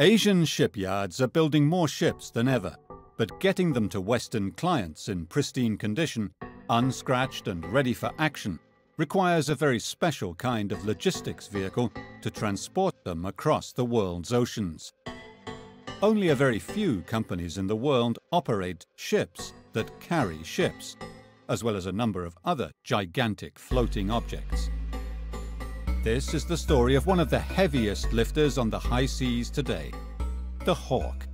Asian shipyards are building more ships than ever, but getting them to Western clients in pristine condition, unscratched and ready for action, requires a very special kind of logistics vehicle to transport them across the world's oceans. Only a very few companies in the world operate ships that carry ships, as well as a number of other gigantic floating objects. This is the story of one of the heaviest lifters on the high seas today, the Hawk.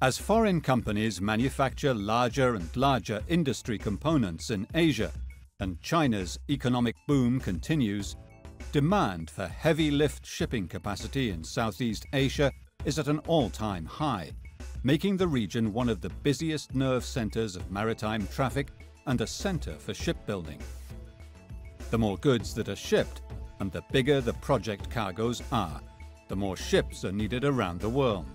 As foreign companies manufacture larger and larger industry components in Asia, and China's economic boom continues, demand for heavy lift shipping capacity in Southeast Asia is at an all-time high, making the region one of the busiest nerve centers of maritime traffic and a center for shipbuilding. The more goods that are shipped, and the bigger the project cargoes are, the more ships are needed around the world.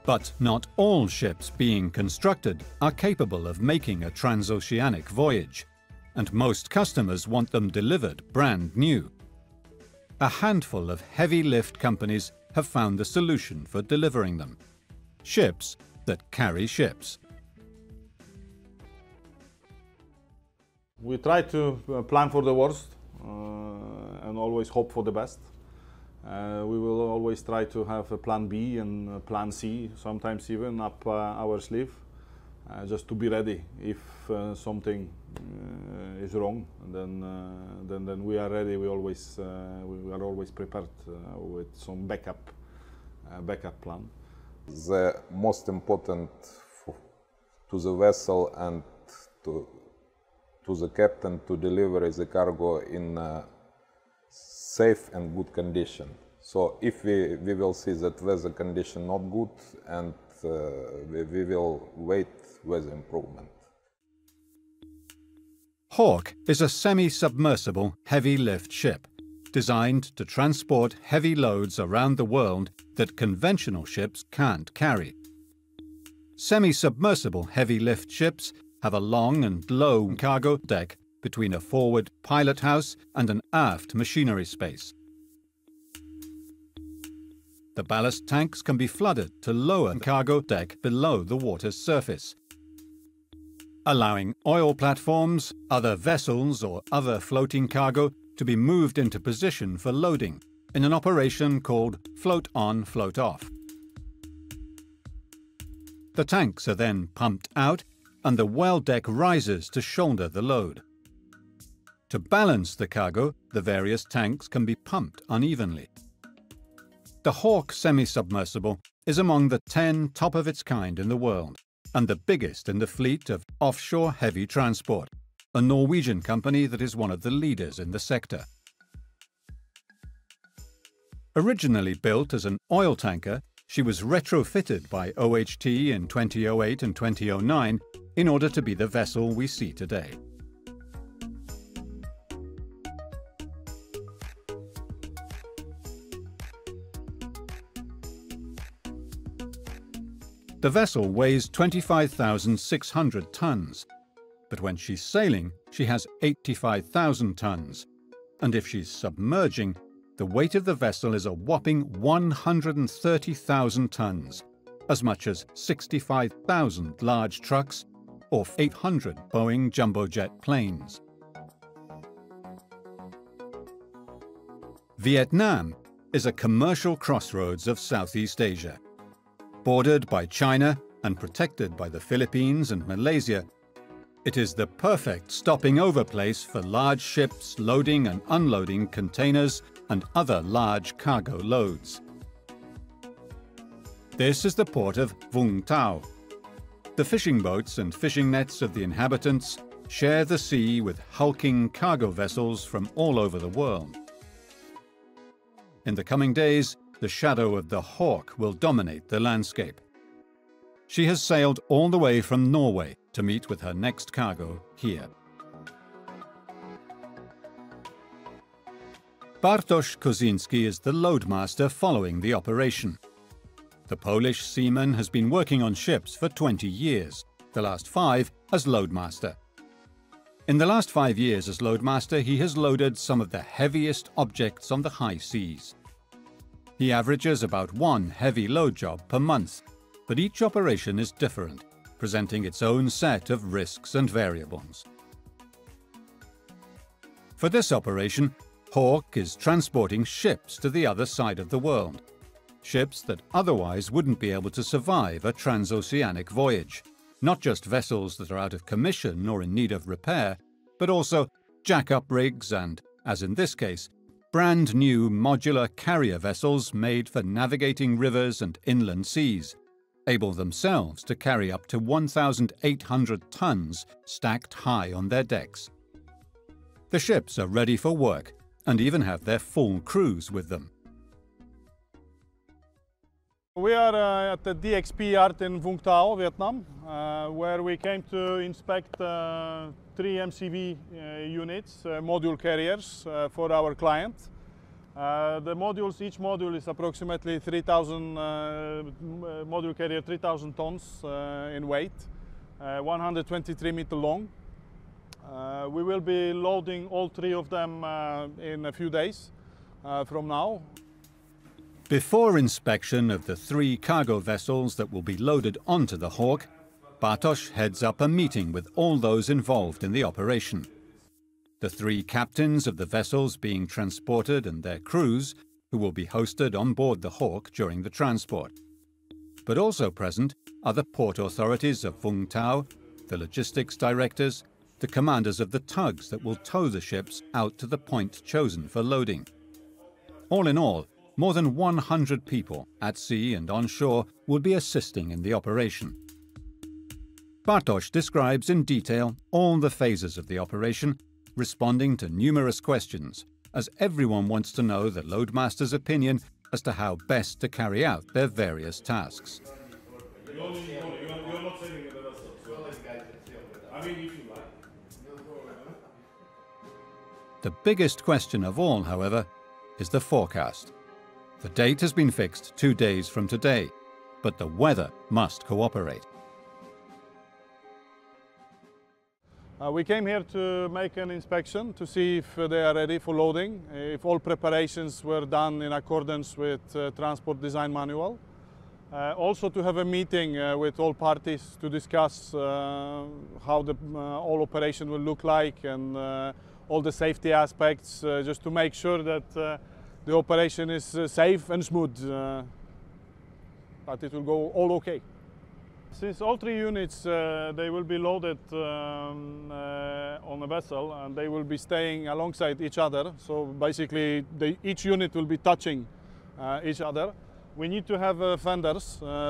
But not all ships being constructed are capable of making a transoceanic voyage, and most customers want them delivered brand new. A handful of heavy lift companies have found the solution for delivering them: ships that carry ships. We try to plan for the worst and always hope for the best. We will always try to have a plan B and a plan C, sometimes even up our sleeve, just to be ready if something is wrong. And then we are ready. We are always prepared with some backup plan. The most important to the vessel and to the captain to deliver the cargo in safe and good condition. So if we will see that weather condition not good, and we will wait weather improvement. Hawk is a semi-submersible heavy lift ship designed to transport heavy loads around the world that conventional ships can't carry. Semi-submersible heavy lift ships have a long and low cargo deck between a forward pilot house and an aft machinery space. The ballast tanks can be flooded to lower the cargo deck below the water's surface, allowing oil platforms, other vessels or other floating cargo to be moved into position for loading in an operation called float on, float off. The tanks are then pumped out and the well deck rises to shoulder the load. To balance the cargo, the various tanks can be pumped unevenly. The Hawk semi-submersible is among the 10 top of its kind in the world, and the biggest in the fleet of offshore heavy transport, a Norwegian company that is one of the leaders in the sector. Originally built as an oil tanker, she was retrofitted by OHT in 2008 and 2009 in order to be the vessel we see today. The vessel weighs 25,600 tons, but when she's sailing, she has 85,000 tons, and if she's submerging, the weight of the vessel is a whopping 130,000 tons, as much as 65,000 large trucks or 800 Boeing jumbo jet planes. Vietnam is a commercial crossroads of Southeast Asia. Bordered by China and protected by the Philippines and Malaysia, it is the perfect stopping over place for large ships loading and unloading containers and other large cargo loads. This is the port of Vung Tau. The fishing boats and fishing nets of the inhabitants share the sea with hulking cargo vessels from all over the world. In the coming days, the shadow of the Hawk will dominate the landscape. She has sailed all the way from Norway to meet with her next cargo here. Bartosz Kozinski is the loadmaster following the operation. The Polish seaman has been working on ships for 20 years, the last 5 as loadmaster. In the last 5 years as loadmaster, he has loaded some of the heaviest objects on the high seas. He averages about 1 heavy load job per month, but each operation is different, presenting its own set of risks and variables. For this operation, Hawk is transporting ships to the other side of the world. Ships that otherwise wouldn't be able to survive a transoceanic voyage. Not just vessels that are out of commission or in need of repair, but also jack-up rigs and, as in this case, brand new modular carrier vessels made for navigating rivers and inland seas, able themselves to carry up to 1,800 tons stacked high on their decks. The ships are ready for work and even have their full crews with them. We are at the DXP yard in Vung Tau, Vietnam, where we came to inspect 3 MCV units, module carriers for our client. Each module is approximately 3,000 module carrier, 3,000 tons in weight, 123 meter long. We will be loading all 3 of them in a few days from now. Before inspection of the 3 cargo vessels that will be loaded onto the Hawk, Bartosz heads up a meeting with all those involved in the operation. The 3 captains of the vessels being transported and their crews, who will be hosted on board the Hawk during the transport. But also present are the port authorities of Vung Tau, the logistics directors, the commanders of the tugs that will tow the ships out to the point chosen for loading. All in all, more than 100 people at sea and on shore will be assisting in the operation. Bartosz describes in detail all the phases of the operation, responding to numerous questions, as everyone wants to know the loadmaster's opinion as to how best to carry out their various tasks. The biggest question of all, however, is the forecast. The date has been fixed 2 days from today, but the weather must cooperate. We came here to make an inspection to see if they are ready for loading, if all preparations were done in accordance with Transport Design Manual. Also to have a meeting with all parties to discuss how the all operation will look like and all the safety aspects, just to make sure that the operation is safe and smooth, that it will go all okay. Since all 3 units, they will be loaded on a vessel and they will be staying alongside each other. So basically, each unit will be touching each other. We need to have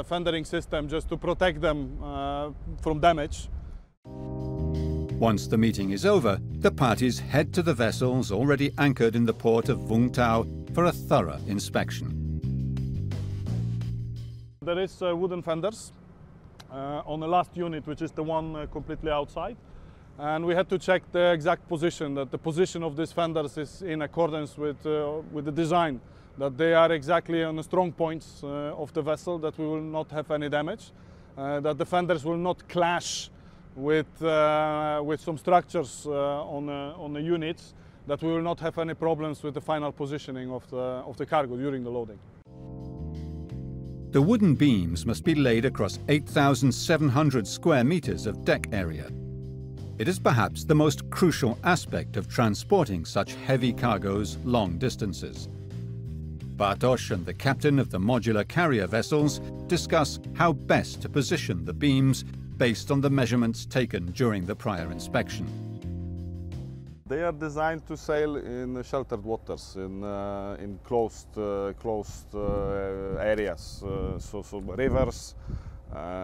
fendering system just to protect them from damage. Once the meeting is over, the parties head to the vessels already anchored in the port of Vung Tau for a thorough inspection. There is wooden fenders on the last unit, which is the one completely outside. And we had to check the exact position, that the position of these fenders is in accordance with the design, that they are exactly on the strong points of the vessel, that we will not have any damage, that the fenders will not clash with some structures on the units, that we will not have any problems with the final positioning of the cargo during the loading. The wooden beams must be laid across 8,700 square meters of deck area. It is perhaps the most crucial aspect of transporting such heavy cargoes long distances. Bartosz and the captain of the modular carrier vessels discuss how best to position the beams based on the measurements taken during the prior inspection. They are designed to sail in sheltered waters, in closed areas, so rivers,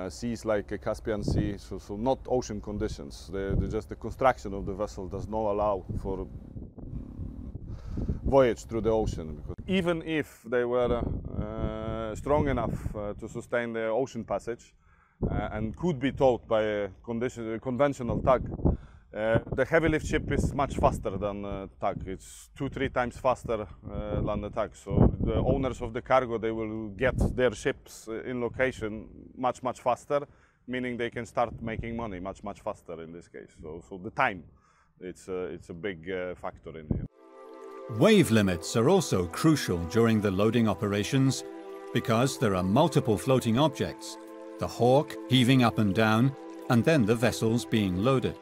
seas like a Caspian Sea, so not ocean conditions. Just the construction of the vessel does not allow for voyage through the ocean. Because even if they were strong enough to sustain the ocean passage and could be towed by a conventional tug, The heavy lift ship is much faster than tug. It's 2-3 times faster than the tug. So the owners of the cargo, they will get their ships in location much faster, meaning they can start making money much faster in this case. So the time, it's a big factor in here. Wave limits are also crucial during the loading operations because there are multiple floating objects, the hawk heaving up and down, and then the vessels being loaded.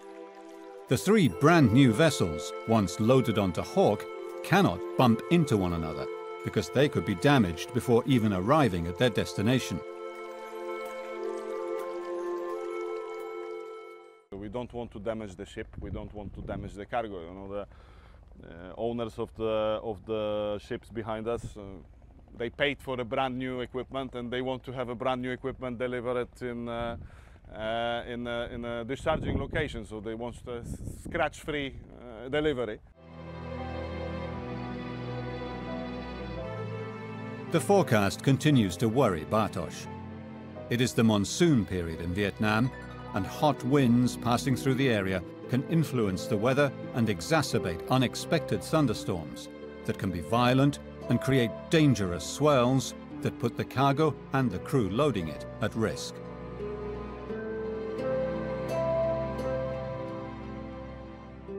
The 3 brand new vessels, once loaded onto Hawk, cannot bump into one another because they could be damaged before even arriving at their destination. We don't want to damage the ship, we don't want to damage the cargo. You know, the owners of the ships behind us, they paid for a brand new equipment and they want to have a brand new equipment delivered in a discharging location, so they want a scratch-free delivery. The forecast continues to worry Bartosz. It is the monsoon period in Vietnam, and hot winds passing through the area can influence the weather and exacerbate unexpected thunderstorms that can be violent and create dangerous swells that put the cargo and the crew loading it at risk.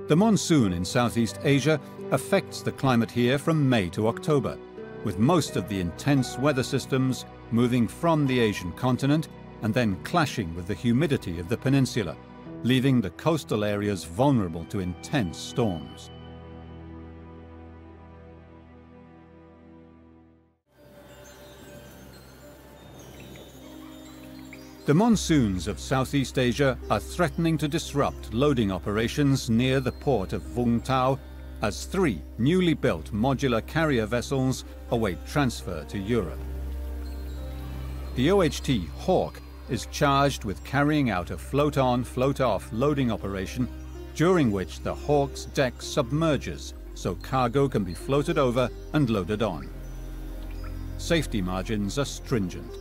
The monsoon in Southeast Asia affects the climate here from May to October, with most of the intense weather systems moving from the Asian continent and then clashing with the humidity of the peninsula, leaving the coastal areas vulnerable to intense storms. The monsoons of Southeast Asia are threatening to disrupt loading operations near the port of Vung Tau as 3 newly built modular carrier vessels await transfer to Europe. The OHT Hawk is charged with carrying out a float-on, float-off loading operation during which the Hawk's deck submerges so cargo can be floated over and loaded on. Safety margins are stringent.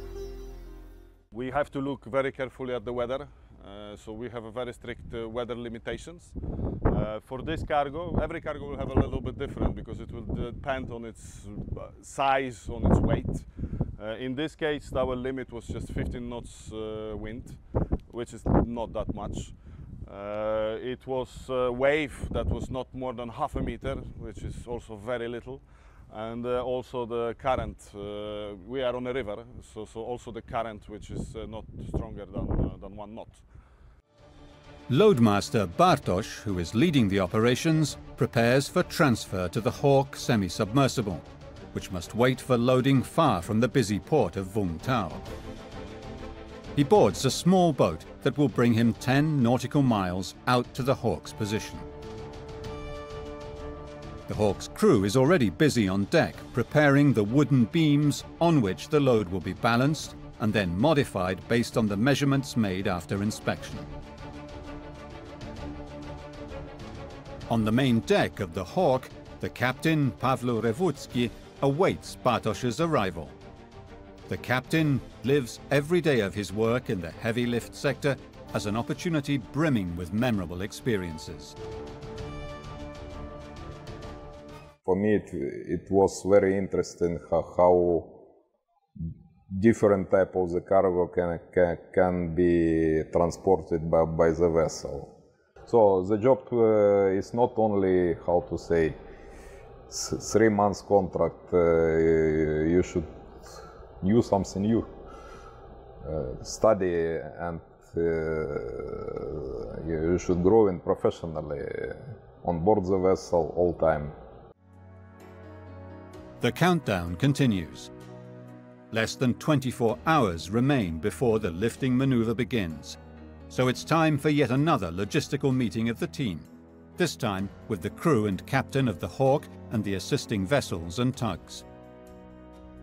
We have to look very carefully at the weather, so we have a very strict weather limitations. For this cargo, every cargo will have a little bit different because it will depend on its size, on its weight. In this case, our limit was just 15 knots wind, which is not that much. It was a wave that was not more than half a meter, which is also very little. And also the current, we are on a river, so also the current, which is not stronger than 1 knot. Loadmaster Bartosz, who is leading the operations, prepares for transfer to the Hawk semi-submersible, which must wait for loading far from the busy port of Vung Tau. He boards a small boat that will bring him 10 nautical miles out to the Hawk's position. The Hawk's crew is already busy on deck preparing the wooden beams on which the load will be balanced and then modified based on the measurements made after inspection. On the main deck of the Hawk, the captain, Pawlo Rewucki, awaits Bartosz's arrival. The captain lives every day of his work in the heavy lift sector as an opportunity brimming with memorable experiences. For me, it was very interesting how different type of the cargo can be transported by the vessel. So the job is not only, how to say, 3 months contract. You should do something new, study, and you should grow in professionally on board the vessel all time. The countdown continues. Less than 24 hours remain before the lifting maneuver begins, so it's time for yet another logistical meeting of the team, this time with the crew and captain of the Hawk and the assisting vessels and tugs.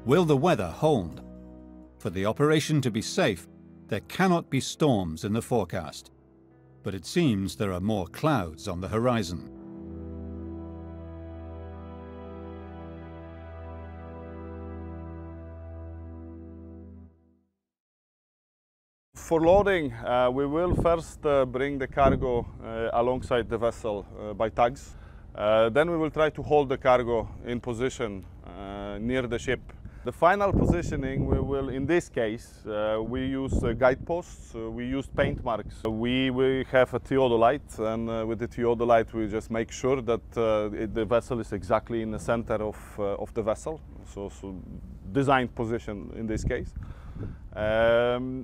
Will the weather hold? For the operation to be safe, there cannot be storms in the forecast, but it seems there are more clouds on the horizon. For loading, we will first bring the cargo alongside the vessel by tugs. Then we will try to hold the cargo in position near the ship. The final positioning, we will, in this case, we use guideposts, we use paint marks. We have a theodolite, and with the theodolite we just make sure that the vessel is exactly in the center of the vessel, so designed position in this case.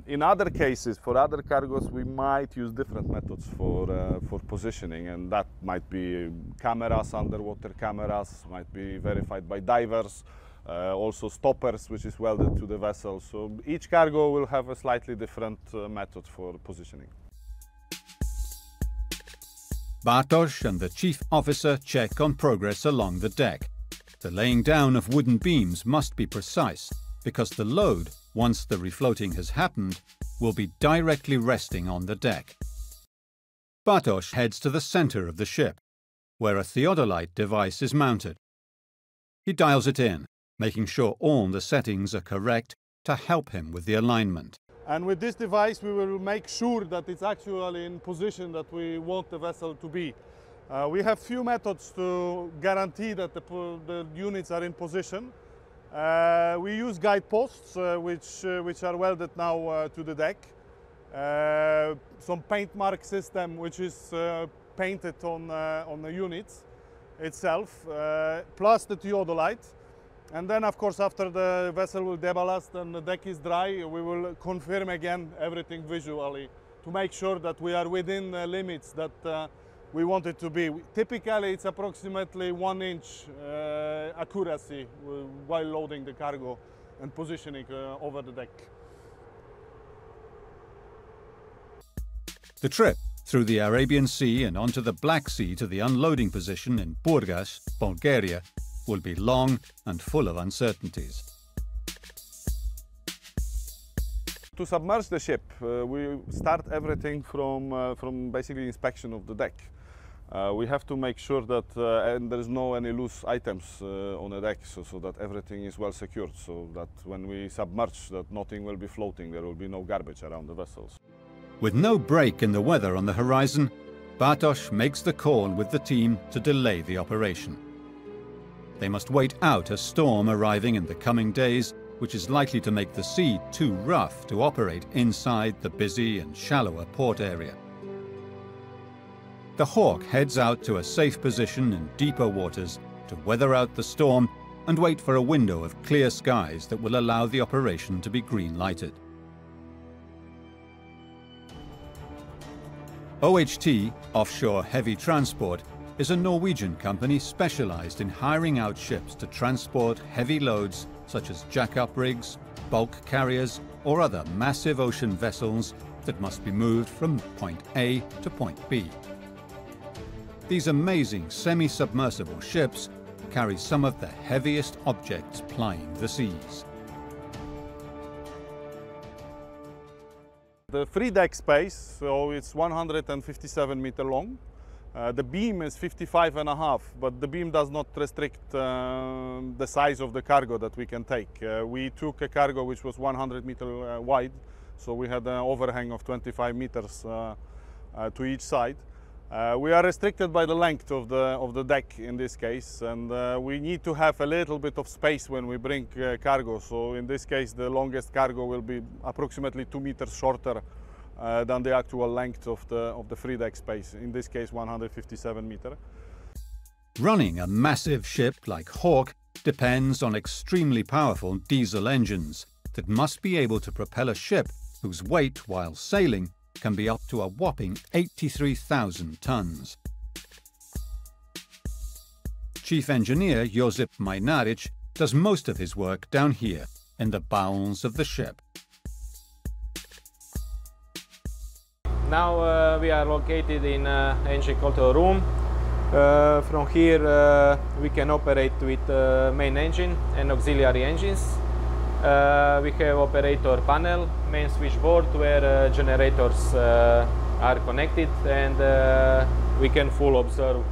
In other cases, for other cargoes, we might use different methods for positioning, and that might be cameras, underwater cameras, might be verified by divers, also stoppers, which is welded to the vessel. So each cargo will have a slightly different method for positioning. Bartosz and the chief officer check on progress along the deck. The laying down of wooden beams must be precise, because the load, once the refloating has happened, will be directly resting on the deck. Bartosz heads to the center of the ship, where a theodolite device is mounted. He dials it in, making sure all the settings are correct to help him with the alignment. And with this device, we will make sure that it's actually in position that we want the vessel to be. We have few methods to guarantee that the units are in position. We use guideposts, which are welded now to the deck. Some paint mark system, which is painted on the units itself, plus the theodolite. And then, of course, after the vessel will deballast and the deck is dry, we will confirm again everything visually to make sure that we are within the limits that we want it to be. Typically, it's approximately 1 inch accuracy while loading the cargo and positioning over the deck. The trip through the Arabian Sea and onto the Black Sea to the unloading position in Burgas, Bulgaria, will be long and full of uncertainties. To submerge the ship, we start everything from basically inspection of the deck. We have to make sure that and there is no any loose items on the deck, so that everything is well secured, so that when we submerge, that nothing will be floating, there will be no garbage around the vessels. With no break in the weather on the horizon, Bartosz makes the call with the team to delay the operation. They must wait out a storm arriving in the coming days, which is likely to make the sea too rough to operate inside the busy and shallower port area. The Hawk heads out to a safe position in deeper waters to weather out the storm and wait for a window of clear skies that will allow the operation to be green-lighted. OHT, Offshore Heavy Transport, is a Norwegian company specialized in hiring out ships to transport heavy loads such as jack-up rigs, bulk carriers, or other massive ocean vessels that must be moved from point A to point B. These amazing semi-submersible ships carry some of the heaviest objects plying the seas. The free deck space, so it's 157 meters long. The beam is 55.5, but the beam does not restrict the size of the cargo that we can take. We took a cargo which was 100 meters wide, so we had an overhang of 25 meters to each side. We are restricted by the length of the deck in this case, and we need to have a little bit of space when we bring cargo. So in this case, the longest cargo will be approximately 2 meters shorter than the actual length of the free deck space, in this case 157 meters. Running a massive ship like Hawk depends on extremely powerful diesel engines that must be able to propel a ship whose weight while sailing can be up to a whopping 83,000 tons. Chief Engineer Josip Majnaric does most of his work down here in the bowels of the ship. Now we are located in engine control room. From here we can operate with main engine and auxiliary engines. We have operator panel, main switchboard where generators are connected, and we can full observe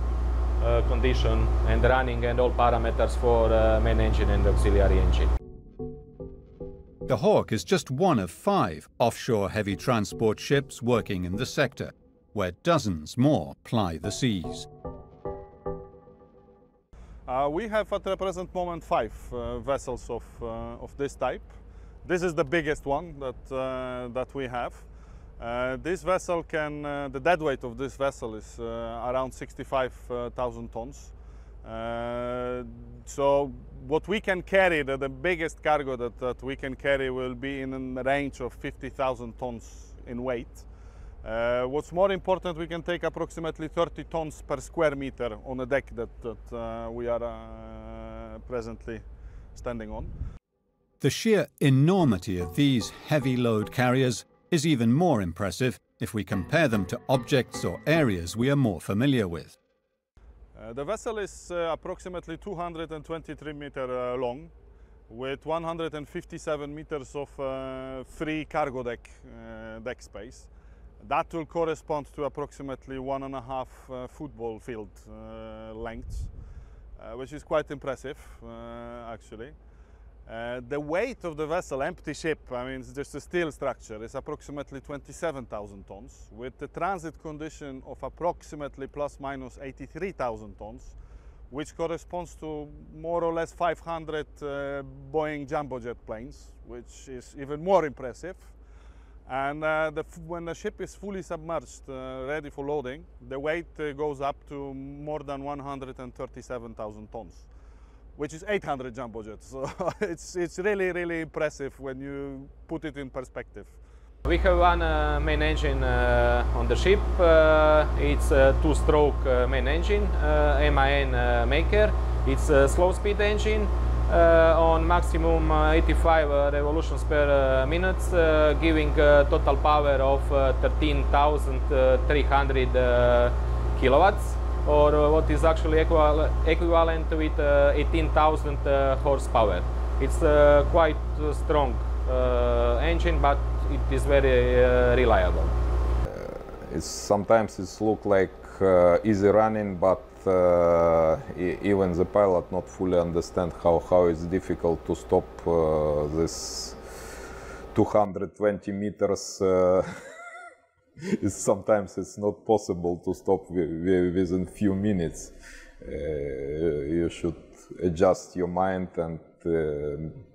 condition and running and all parameters for main engine and auxiliary engine. The Hawk is just one of 5 offshore heavy transport ships working in the sector, where dozens more ply the seas. We have at the present moment 5 vessels of this type. This is the biggest one that we have. This vessel can, the dead weight of this vessel is around 65,000 tons. So what we can carry, the biggest cargo that we can carry will be in the range of 50,000 tons in weight. What's more important, we can take approximately 30 tons per square meter on a deck that we are presently standing on. The sheer enormity of these heavy load carriers is even more impressive if we compare them to objects or areas we are more familiar with. The vessel is approximately 223 meters long, with 157 meters of free cargo deck space. That will correspond to approximately 1.5 football field lengths, which is quite impressive, actually. The weight of the vessel, empty ship, I mean, it's just a steel structure, is approximately 27,000 tons, with the transit condition of approximately plus minus 83,000 tons, which corresponds to more or less 500 Boeing jumbo jet planes, which is even more impressive. And when the ship is fully submerged, ready for loading, the weight goes up to more than 137,000 tons, which is 800 jumbo jets. So it's really, really impressive when you put it in perspective. We have one main engine on the ship. It's a 2-stroke main engine, MAN maker. It's a slow-speed engine on maximum 85 revolutions per minute, giving total power of 13,300 kilowatts, or what is actually equivalent with 18,000 horsepower. It's quite a strong engine, but it is very reliable. Sometimes it looks like easy running, but even the pilot not fully understand how it's difficult to stop this 220 meters. Sometimes it's not possible to stop within few minutes. You should adjust your mind and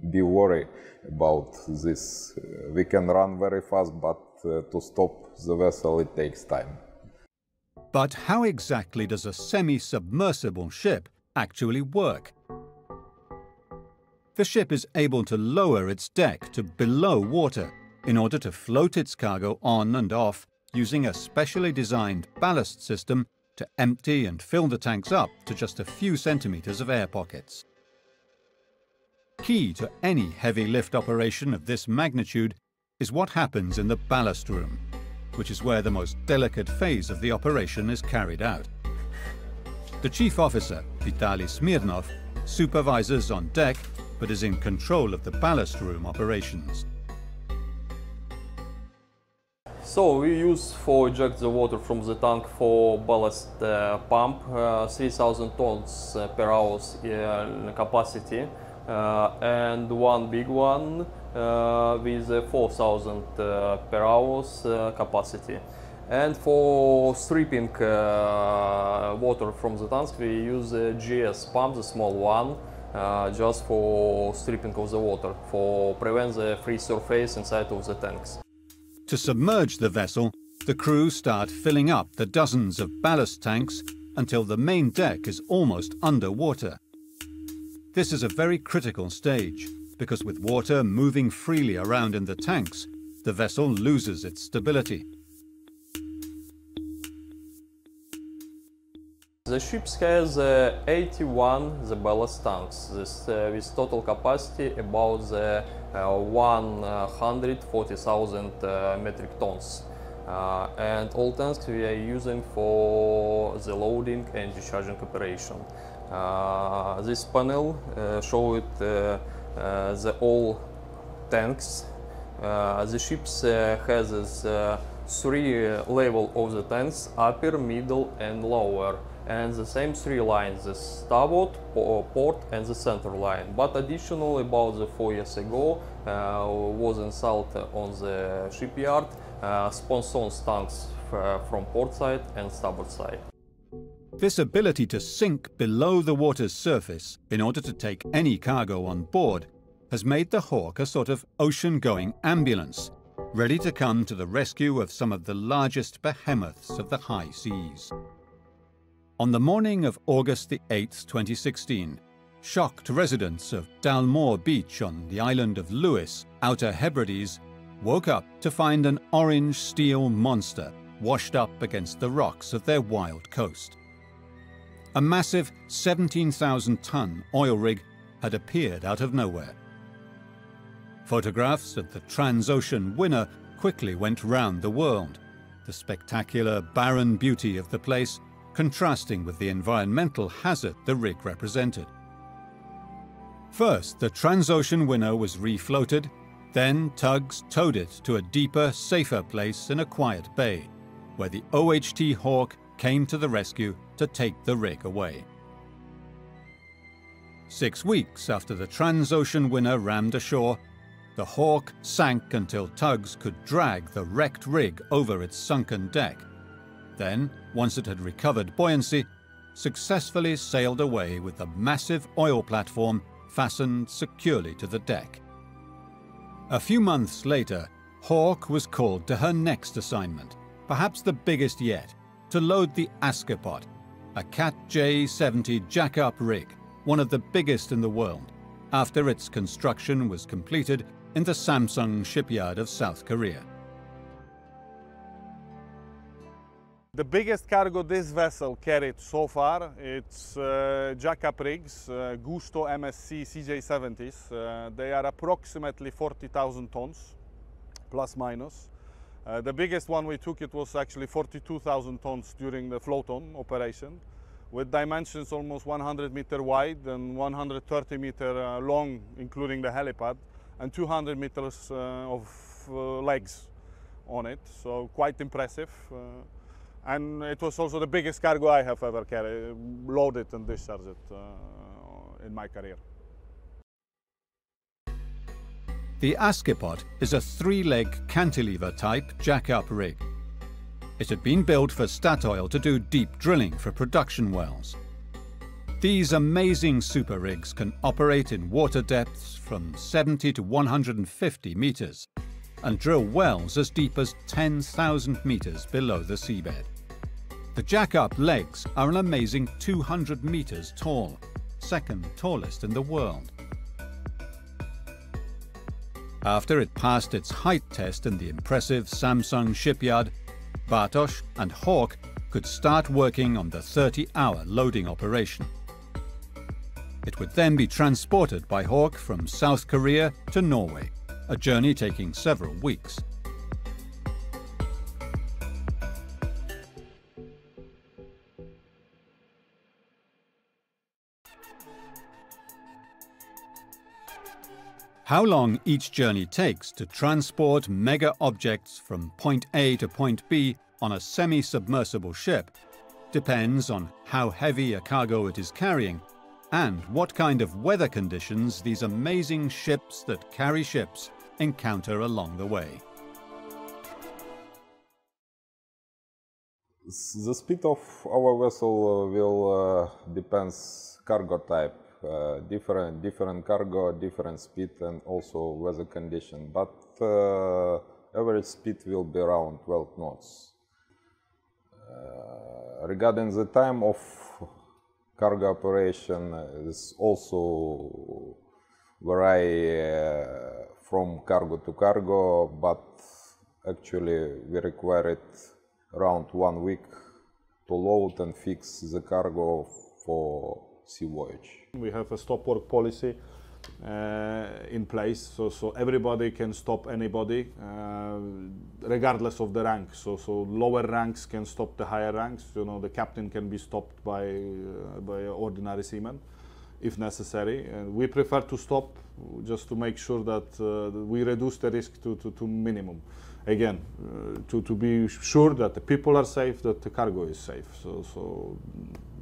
be worried about this. We can run very fast, but to stop the vessel it takes time. But how exactly does a semi-submersible ship actually work? The ship is able to lower its deck to below water in order to float its cargo on and off using a specially designed ballast system to empty and fill the tanks up to just a few centimeters of air pockets. Key to any heavy lift operation of this magnitude is what happens in the ballast room, which is where the most delicate phase of the operation is carried out. The chief officer, Vitaly Smirnov, supervises on deck but is in control of the ballast room operations. So we use for eject the water from the tank for ballast pump, 3,000 tons per hour capacity, and one big one with 4,000 per hour capacity. And for stripping water from the tanks, we use a GS pump, the small one, just for stripping of the water, for prevent the free surface inside of the tanks. To submerge the vessel, the crew start filling up the dozens of ballast tanks until the main deck is almost underwater. This is a very critical stage, because with water moving freely around in the tanks, the vessel loses its stability. The ship has 81 ballast tanks, with total capacity about 140,000 metric tons. And all tanks we are using for the loading and discharging operation. This panel shows the all tanks. The ship has 3 levels of the tanks: upper, middle and lower. and the same three lines, the starboard, port and the center line. But additionally, about 4 years ago, was installed on the shipyard sponsons tanks from port side and starboard side. This ability to sink below the water's surface in order to take any cargo on board has made the Hawk a sort of ocean-going ambulance, ready to come to the rescue of some of the largest behemoths of the high seas. On the morning of August the 8th, 2016, shocked residents of Dalmore Beach on the island of Lewis, Outer Hebrides, woke up to find an orange steel monster washed up against the rocks of their wild coast. A massive 17,000-ton oil rig had appeared out of nowhere. Photographs of the Transocean winner quickly went round the world, the spectacular barren beauty of the place contrasting with the environmental hazard the rig represented. First, the Transocean winner was refloated, then tugs towed it to a deeper, safer place in a quiet bay, where the OHT Hawk came to the rescue to take the rig away. 6 weeks after the Transocean winner rammed ashore, the Hawk sank until tugs could drag the wrecked rig over its sunken deck. Then, once it had recovered buoyancy, successfully sailed away with the massive oil platform fastened securely to the deck. A few months later, Hawk was called to her next assignment, perhaps the biggest yet, to load the Askepot, a Cat J70 jack-up rig, one of the biggest in the world, after its construction was completed in the Samsung shipyard of South Korea. The biggest cargo this vessel carried so far, it's jack-up rigs, Gusto MSC CJ70s. They are approximately 40,000 tons, plus minus. The biggest one we took, it was actually 42,000 tons during the float-on operation, with dimensions almost 100 meter wide and 130 meter long, including the helipad, and 200 meters of legs on it, so quite impressive. And it was also the biggest cargo I have ever carried, loaded and discharged in my career. The Askepot is a 3-leg cantilever-type jack-up rig. It had been built for Statoil to do deep drilling for production wells. These amazing super rigs can operate in water depths from 70 to 150 meters and drill wells as deep as 10,000 meters below the seabed. The jack-up legs are an amazing 200 meters tall, second tallest in the world. After it passed its height test in the impressive Samsung shipyard, Bartosz and Hawk could start working on the 30-hour loading operation. It would then be transported by Hawk from South Korea to Norway, a journey taking several weeks. How long each journey takes to transport mega objects from point A to point B on a semi-submersible ship depends on how heavy a cargo it is carrying and what kind of weather conditions these amazing ships that carry ships encounter along the way. The speed of our vessel will depends cargo type. Different cargo, different speed, and also weather condition. But average speed will be around 12 knots. Regarding the time of cargo operation, is also vary from cargo to cargo, but actually we require it around 1 week to load and fix the cargo for sea voyage. We have a stop work policy in place, so everybody can stop anybody, regardless of the rank. So lower ranks can stop the higher ranks. You know, the captain can be stopped by ordinary seamen, if necessary. And we prefer to stop just to make sure that we reduce the risk to minimum. Again, to be sure that the people are safe, that the cargo is safe. So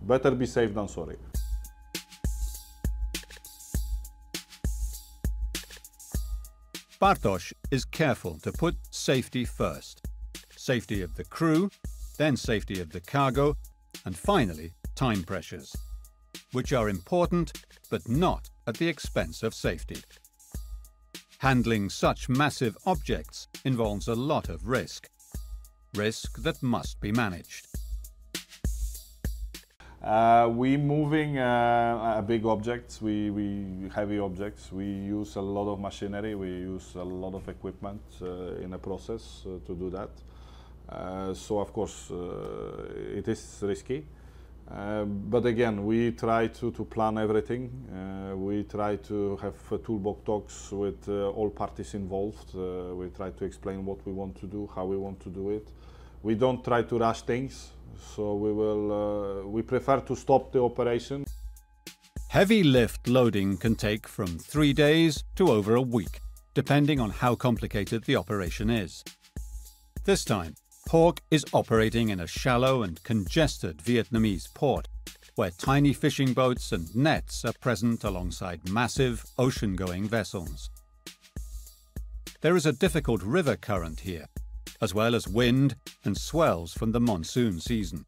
Better be safe than sorry. Bartosz is careful to put safety first. Safety of the crew, then safety of the cargo, and finally time pressures, which are important but not at the expense of safety. Handling such massive objects involves a lot of risk that must be managed. We moving big objects, we heavy objects. We use a lot of machinery. We use a lot of equipment in the process to do that. So of course it is risky. But again, we try to plan everything. We try to have toolbox talks with all parties involved. We try to explain what we want to do, how we want to do it. We don't try to rush things. So we prefer to stop the operation. Heavy lift loading can take from 3 days to over a week, depending on how complicated the operation is. This time, Hawk is operating in a shallow and congested Vietnamese port, where tiny fishing boats and nets are present alongside massive ocean-going vessels. There is a difficult river current here, as well as wind and swells from the monsoon season.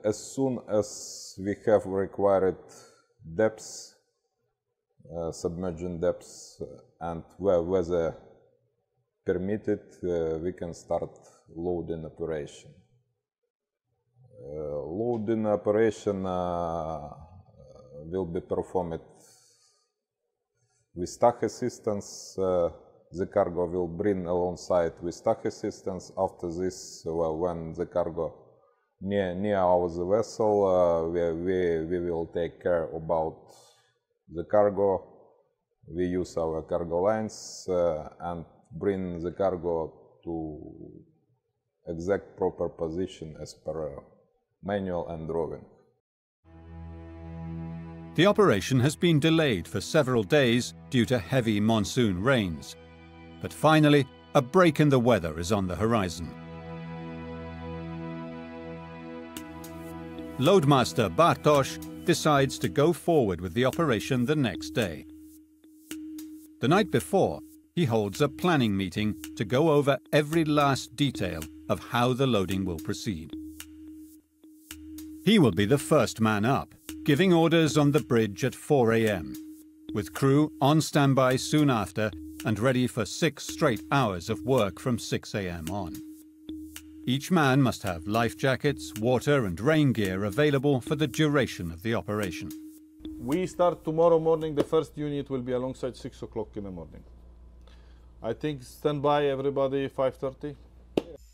As soon as we have required depths, submerged depths, and where weather permitted, we can start loading operation. Loading operation will be performed with tach assistance. The cargo will bring alongside with tach assistance. After this, when the cargo near the vessel, we will take care about the cargo. We use our cargo lines and bring the cargo to exact proper position as per manual and drawing. The operation has been delayed for several days due to heavy monsoon rains. But finally, a break in the weather is on the horizon. Loadmaster Bartosz decides to go forward with the operation the next day. The night before, he holds a planning meeting to go over every last detail of how the loading will proceed. He will be the first man up, giving orders on the bridge at 4 a.m., with crew on standby soon after and ready for 6 straight hours of work from 6 a.m. on. Each man must have life jackets, water and rain gear available for the duration of the operation. We start tomorrow morning. The first unit will be alongside 6 o'clock in the morning. I think stand by everybody 5:30.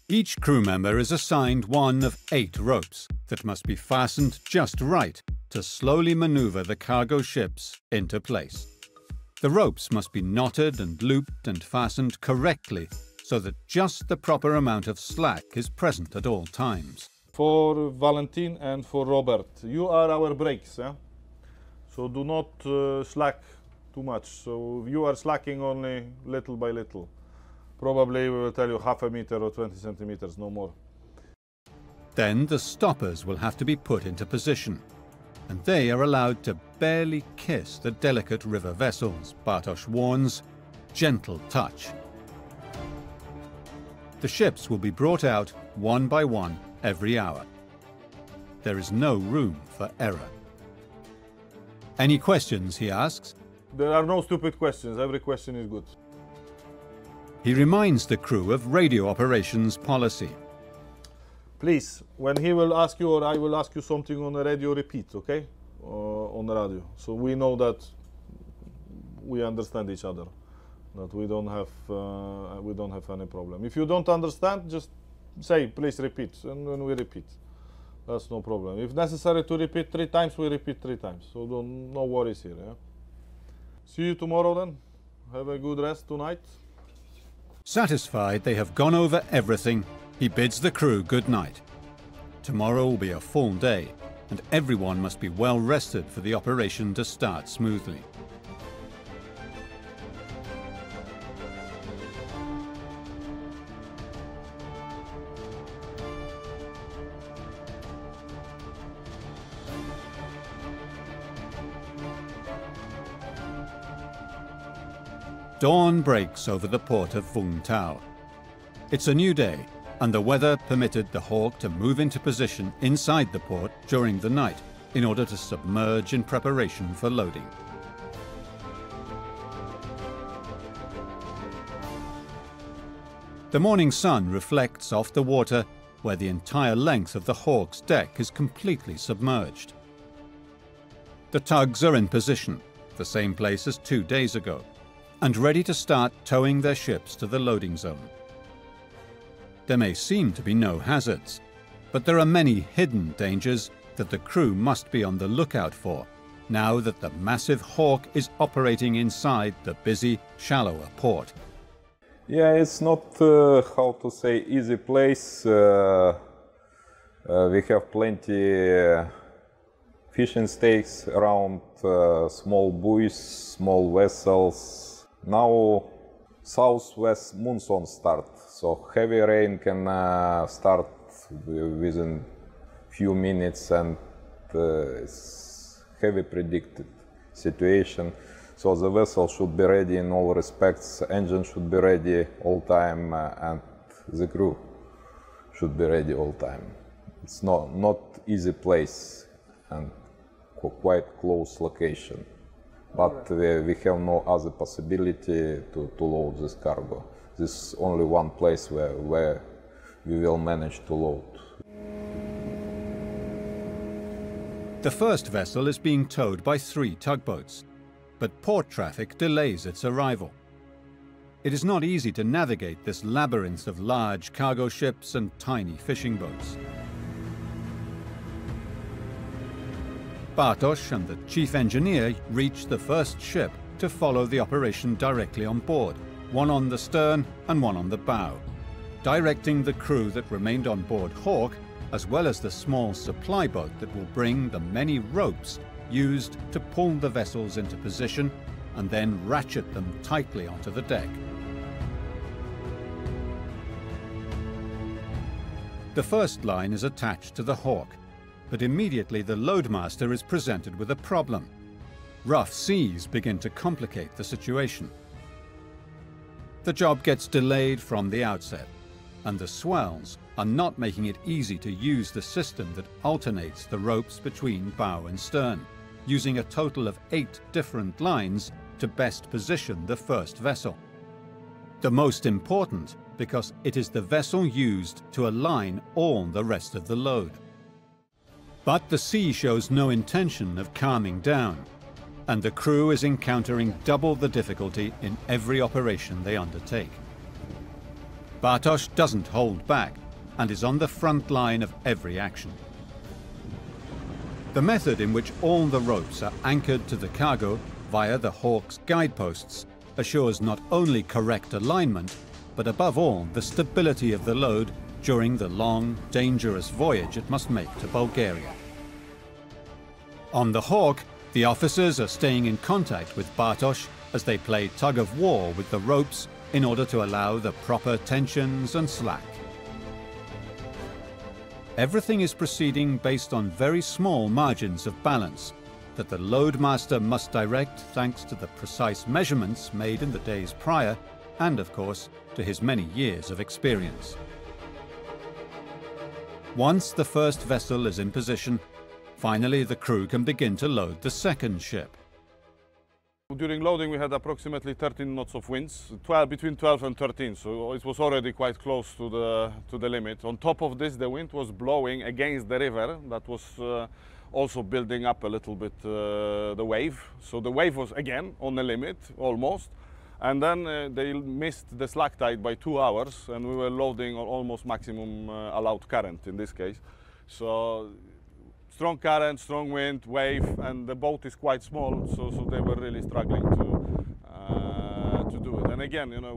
Each crew member is assigned one of 8 ropes that must be fastened just right to slowly maneuver the cargo ships into place. The ropes must be knotted and looped and fastened correctly so that just the proper amount of slack is present at all times. For Valentin and for Robert, you are our brakes, yeah? So do not slack too much. So you are slacking only little by little. Probably we will tell you half a meter or 20 centimeters, no more. Then the stoppers will have to be put into position, and they are allowed to barely kiss the delicate river vessels. Bartosz warns, gentle touch. The ships will be brought out one by one every hour. There is no room for error. Any questions, he asks? There are no stupid questions. Every question is good. He reminds the crew of radio operations policy. Please, when he will ask you or I will ask you something on the radio, repeat, okay? On the radio. So we know that we understand each other. That we don't have any problem. If you don't understand, just say, please repeat, and then we repeat. That's no problem. If necessary to repeat 3 times, we repeat 3 times. So no worries here. Yeah? See you tomorrow then. Have a good rest tonight. Satisfied they have gone over everything, he bids the crew good night. Tomorrow will be a full day, and everyone must be well rested for the operation to start smoothly. Dawn breaks over the port of Vung Tau. It's a new day, and the weather permitted the Hawk to move into position inside the port during the night in order to submerge in preparation for loading. The morning sun reflects off the water where the entire length of the Hawk's deck is completely submerged. The tugs are in position, the same place as 2 days ago, and ready to start towing their ships to the loading zone. There may seem to be no hazards, but there are many hidden dangers that the crew must be on the lookout for, now that the massive Hawk is operating inside the busy, shallower port. Yeah, it's not, how to say, easy place. We have plenty fishing stakes around, small buoys, small vessels. Now southwest monsoon start, so heavy rain can start within few minutes, and it's heavy predicted situation. So the vessel should be ready in all respects, engine should be ready all time, and the crew should be ready all time. It's not easy place and quite close location. But we have no other possibility to load this cargo. This is only one place where we will manage to load. The first vessel is being towed by 3 tugboats, but port traffic delays its arrival. It is not easy to navigate this labyrinth of large cargo ships and tiny fishing boats. Bartosz and the chief engineer reach the first ship to follow the operation directly on board, one on the stern and one on the bow, directing the crew that remained on board Hawk, as well as the small supply boat that will bring the many ropes used to pull the vessels into position and then ratchet them tightly onto the deck. The first line is attached to the Hawk, but immediately the loadmaster is presented with a problem. Rough seas begin to complicate the situation. The job gets delayed from the outset, and the swells are not making it easy to use the system that alternates the ropes between bow and stern, using a total of 8 different lines to best position the first vessel. The most important because it is the vessel used to align all the rest of the load. But the sea shows no intention of calming down, and the crew is encountering double the difficulty in every operation they undertake. Bartosz doesn't hold back and is on the front line of every action. The method in which all the ropes are anchored to the cargo via the Hawk's guideposts assures not only correct alignment, but above all the stability of the load during the long, dangerous voyage it must make to Bulgaria. On the Hawk, the officers are staying in contact with Bartosz as they play tug-of-war with the ropes in order to allow the proper tensions and slack. Everything is proceeding based on very small margins of balance that the loadmaster must direct thanks to the precise measurements made in the days prior and, of course, to his many years of experience. Once the first vessel is in position, finally the crew can begin to load the second ship. During loading we had approximately 13 knots of winds, between 12 and 13, so it was already quite close to the limit. On top of this, the wind was blowing against the river that was also building up a little bit the wave. So the wave was again on the limit, almost. And then they missed the slack tide by 2 hours, and we were loading on almost maximum allowed current in this case. So strong current, strong wind, wave, and the boat is quite small, so they were really struggling to do it. And again, you know,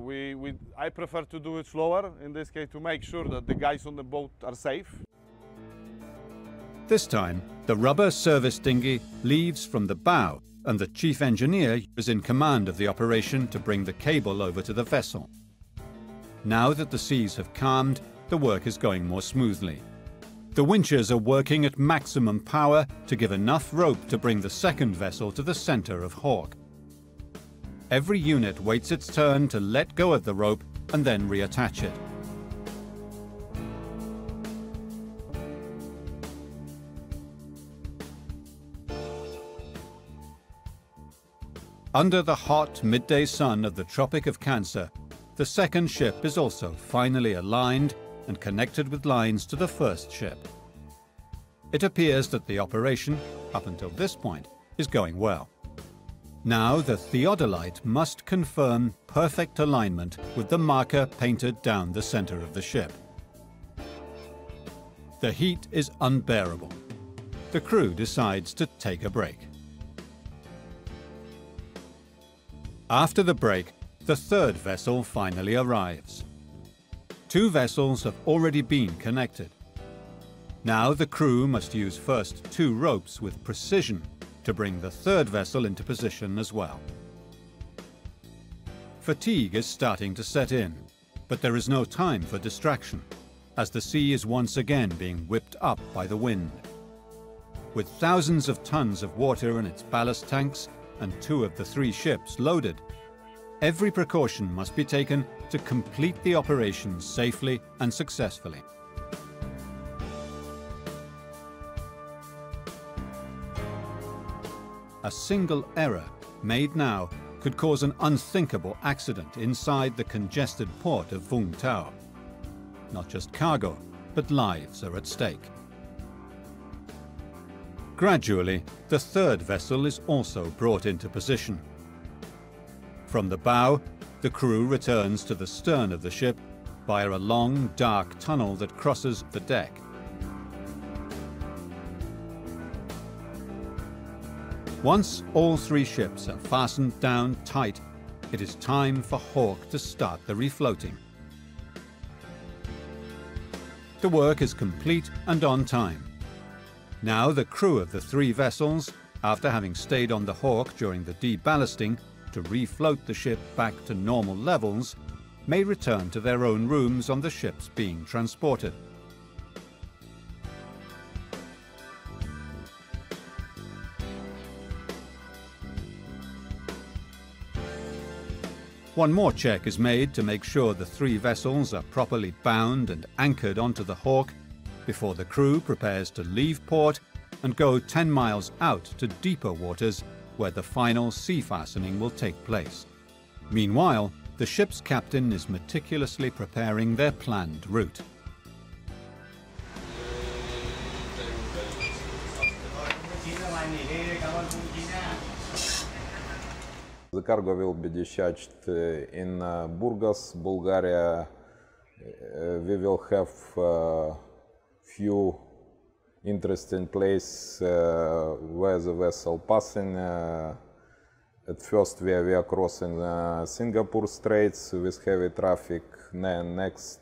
I prefer to do it slower in this case to make sure that the guys on the boat are safe. This time, the rubber service dinghy leaves from the bow, and the chief engineer is in command of the operation to bring the cable over to the vessel. Now that the seas have calmed, the work is going more smoothly. The winches are working at maximum power to give enough rope to bring the second vessel to the center of Hawk. Every unit waits its turn to let go of the rope and then reattach it. Under the hot midday sun of the Tropic of Cancer, the second ship is also finally aligned and connected with lines to the first ship. It appears that the operation, up until this point, is going well. Now the theodolite must confirm perfect alignment with the marker painted down the center of the ship. The heat is unbearable. The crew decides to take a break. After the break, the third vessel finally arrives. 2 vessels have already been connected. Now the crew must use first 2 ropes with precision to bring the third vessel into position as well. Fatigue is starting to set in, but there is no time for distraction, as the sea is once again being whipped up by the wind. With thousands of tons of water in its ballast tanks and 2 of the 3 ships loaded, every precaution must be taken to complete the operation safely and successfully. A single error made now could cause an unthinkable accident inside the congested port of Vung Tau. Not just cargo, but lives are at stake. Gradually, the third vessel is also brought into position. From the bow, the crew returns to the stern of the ship via a long, dark tunnel that crosses the deck. Once all 3 ships are fastened down tight, it is time for Hawk to start the refloating. The work is complete and on time. Now the crew of the 3 vessels, after having stayed on the Hawk during the deballasting to refloat the ship back to normal levels, may return to their own rooms on the ships being transported. One more check is made to make sure the 3 vessels are properly bound and anchored onto the Hawk before the crew prepares to leave port and go 10 miles out to deeper waters where the final sea fastening will take place. Meanwhile, the ship's captain is meticulously preparing their planned route. The cargo will be discharged in Burgas, Bulgaria. We will have few interesting places where the vessel passing. At first we are crossing Singapore Straits with heavy traffic. Next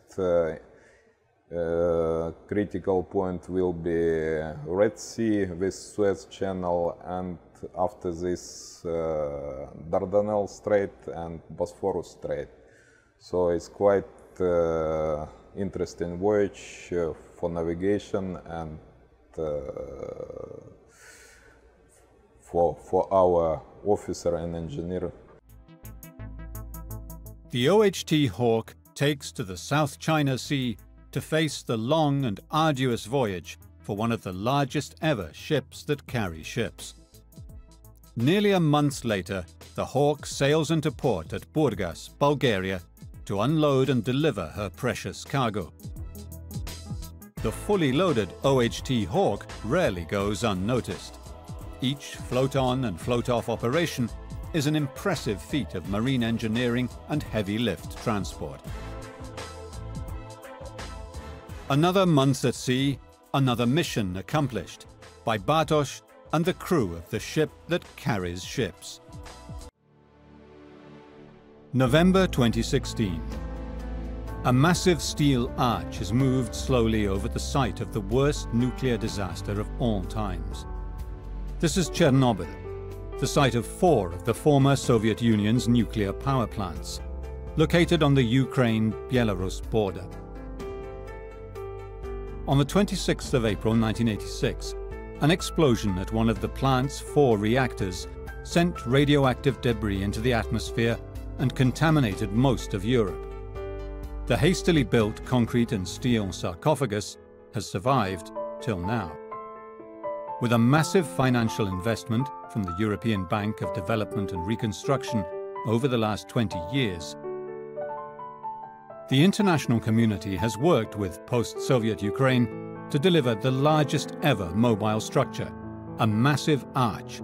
critical point will be Red Sea with Suez Channel, and after this Dardanelles Strait and Bosphorus Strait. So it's quite interesting voyage for navigation and for our officer and engineer. The OHT Hawk takes to the South China Sea to face the long and arduous voyage for one of the largest ever ships that carry ships. Nearly a month later, the Hawk sails into port at Burgas, Bulgaria, to unload and deliver her precious cargo. The fully loaded OHT Hawk rarely goes unnoticed. Each float-on and float-off operation is an impressive feat of marine engineering and heavy lift transport. Another month at sea, another mission accomplished by Bartosz and the crew of the ship that carries ships. November 2016. A massive steel arch has moved slowly over the site of the worst nuclear disaster of all times. This is Chernobyl, the site of 4 of the former Soviet Union's nuclear power plants, located on the Ukraine-Belarus border. On the 26th of April 1986, an explosion at one of the plant's 4 reactors sent radioactive debris into the atmosphere and contaminated most of Europe. The hastily built concrete and steel sarcophagus has survived till now. With a massive financial investment from the European Bank of Development and Reconstruction over the last 20 years, the international community has worked with post-Soviet Ukraine to deliver the largest ever mobile structure, a massive arch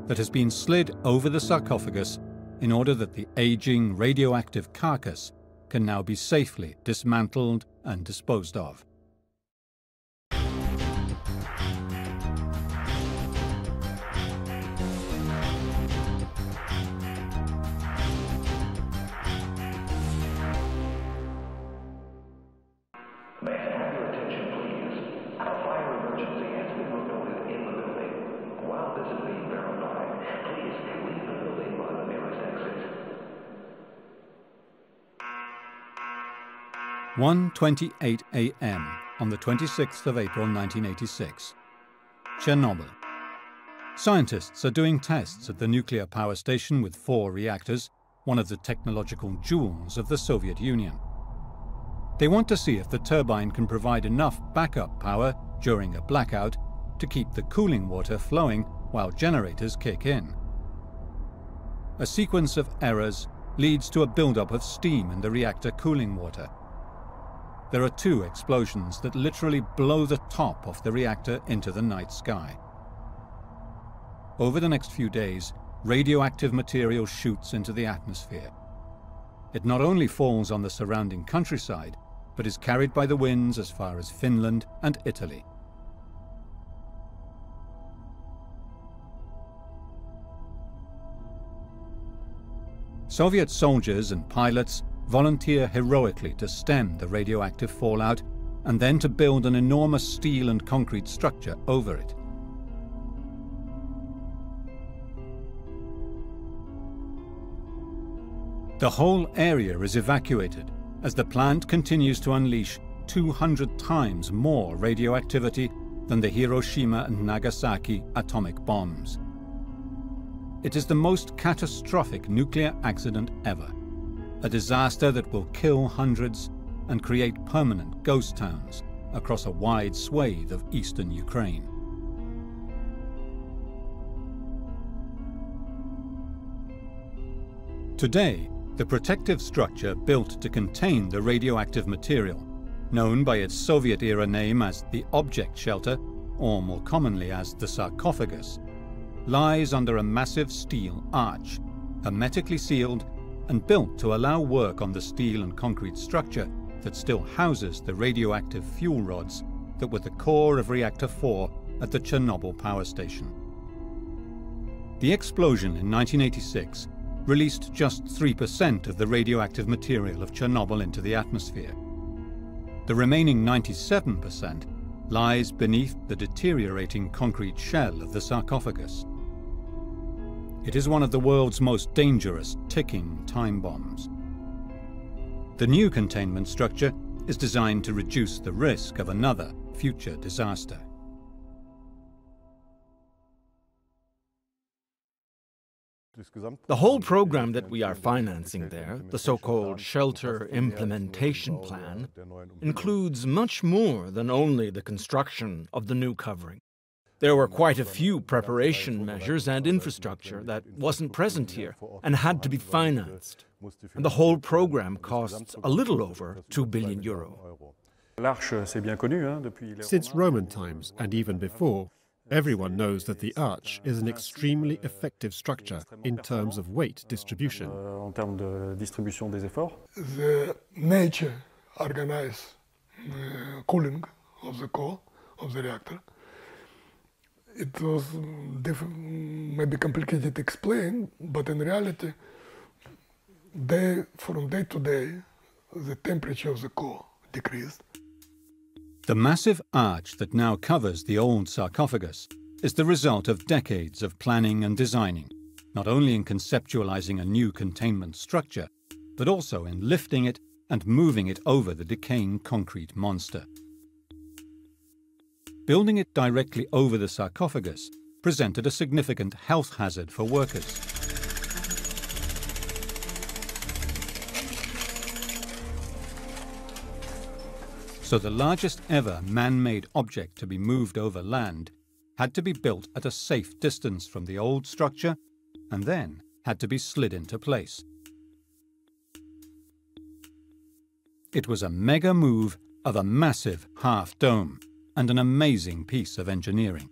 that has been slid over the sarcophagus in order that the aging radioactive carcass can now be safely dismantled and disposed of. At 1:28 a.m. on the 26th of April 1986. Chernobyl. Scientists are doing tests at the nuclear power station with 4 reactors, one of the technological jewels of the Soviet Union. They want to see if the turbine can provide enough backup power during a blackout to keep the cooling water flowing while generators kick in. A sequence of errors leads to a buildup of steam in the reactor cooling water. There are 2 explosions that literally blow the top off the reactor into the night sky. Over the next few days, radioactive material shoots into the atmosphere. It not only falls on the surrounding countryside, but is carried by the winds as far as Finland and Italy. Soviet soldiers and pilots volunteer heroically to stem the radioactive fallout and then to build an enormous steel and concrete structure over it. The whole area is evacuated as the plant continues to unleash 200 times more radioactivity than the Hiroshima and Nagasaki atomic bombs. It is the most catastrophic nuclear accident ever. A disaster that will kill hundreds and create permanent ghost towns across a wide swathe of eastern Ukraine. Today, the protective structure built to contain the radioactive material, known by its Soviet-era name as the object shelter, or more commonly as the sarcophagus, lies under a massive steel arch, hermetically sealed and built to allow work on the steel and concrete structure that still houses the radioactive fuel rods that were the core of Reactor 4 at the Chernobyl power station. The explosion in 1986 released just 3% of the radioactive material of Chernobyl into the atmosphere. The remaining 97% lies beneath the deteriorating concrete shell of the sarcophagus. It is one of the world's most dangerous ticking time bombs. The new containment structure is designed to reduce the risk of another future disaster. The whole program that we are financing there, the so-called Shelter Implementation Plan, includes much more than only the construction of the new covering. There were quite a few preparation measures and infrastructure that wasn't present here and had to be financed. And the whole program costs a little over €2 billion. Since Roman times and even before, everyone knows that the arch is an extremely effective structure in terms of weight distribution. The nature organizes cooling of the core of the reactor. It was maybe complicated to explain, but in reality, from day to day, the temperature of the core decreased. The massive arch that now covers the old sarcophagus is the result of decades of planning and designing, not only in conceptualizing a new containment structure, but also in lifting it and moving it over the decaying concrete monster. Building it directly over the sarcophagus presented a significant health hazard for workers. So the largest ever man-made object to be moved over land had to be built at a safe distance from the old structure and then had to be slid into place. It was a mega move of a massive half-dome and an amazing piece of engineering.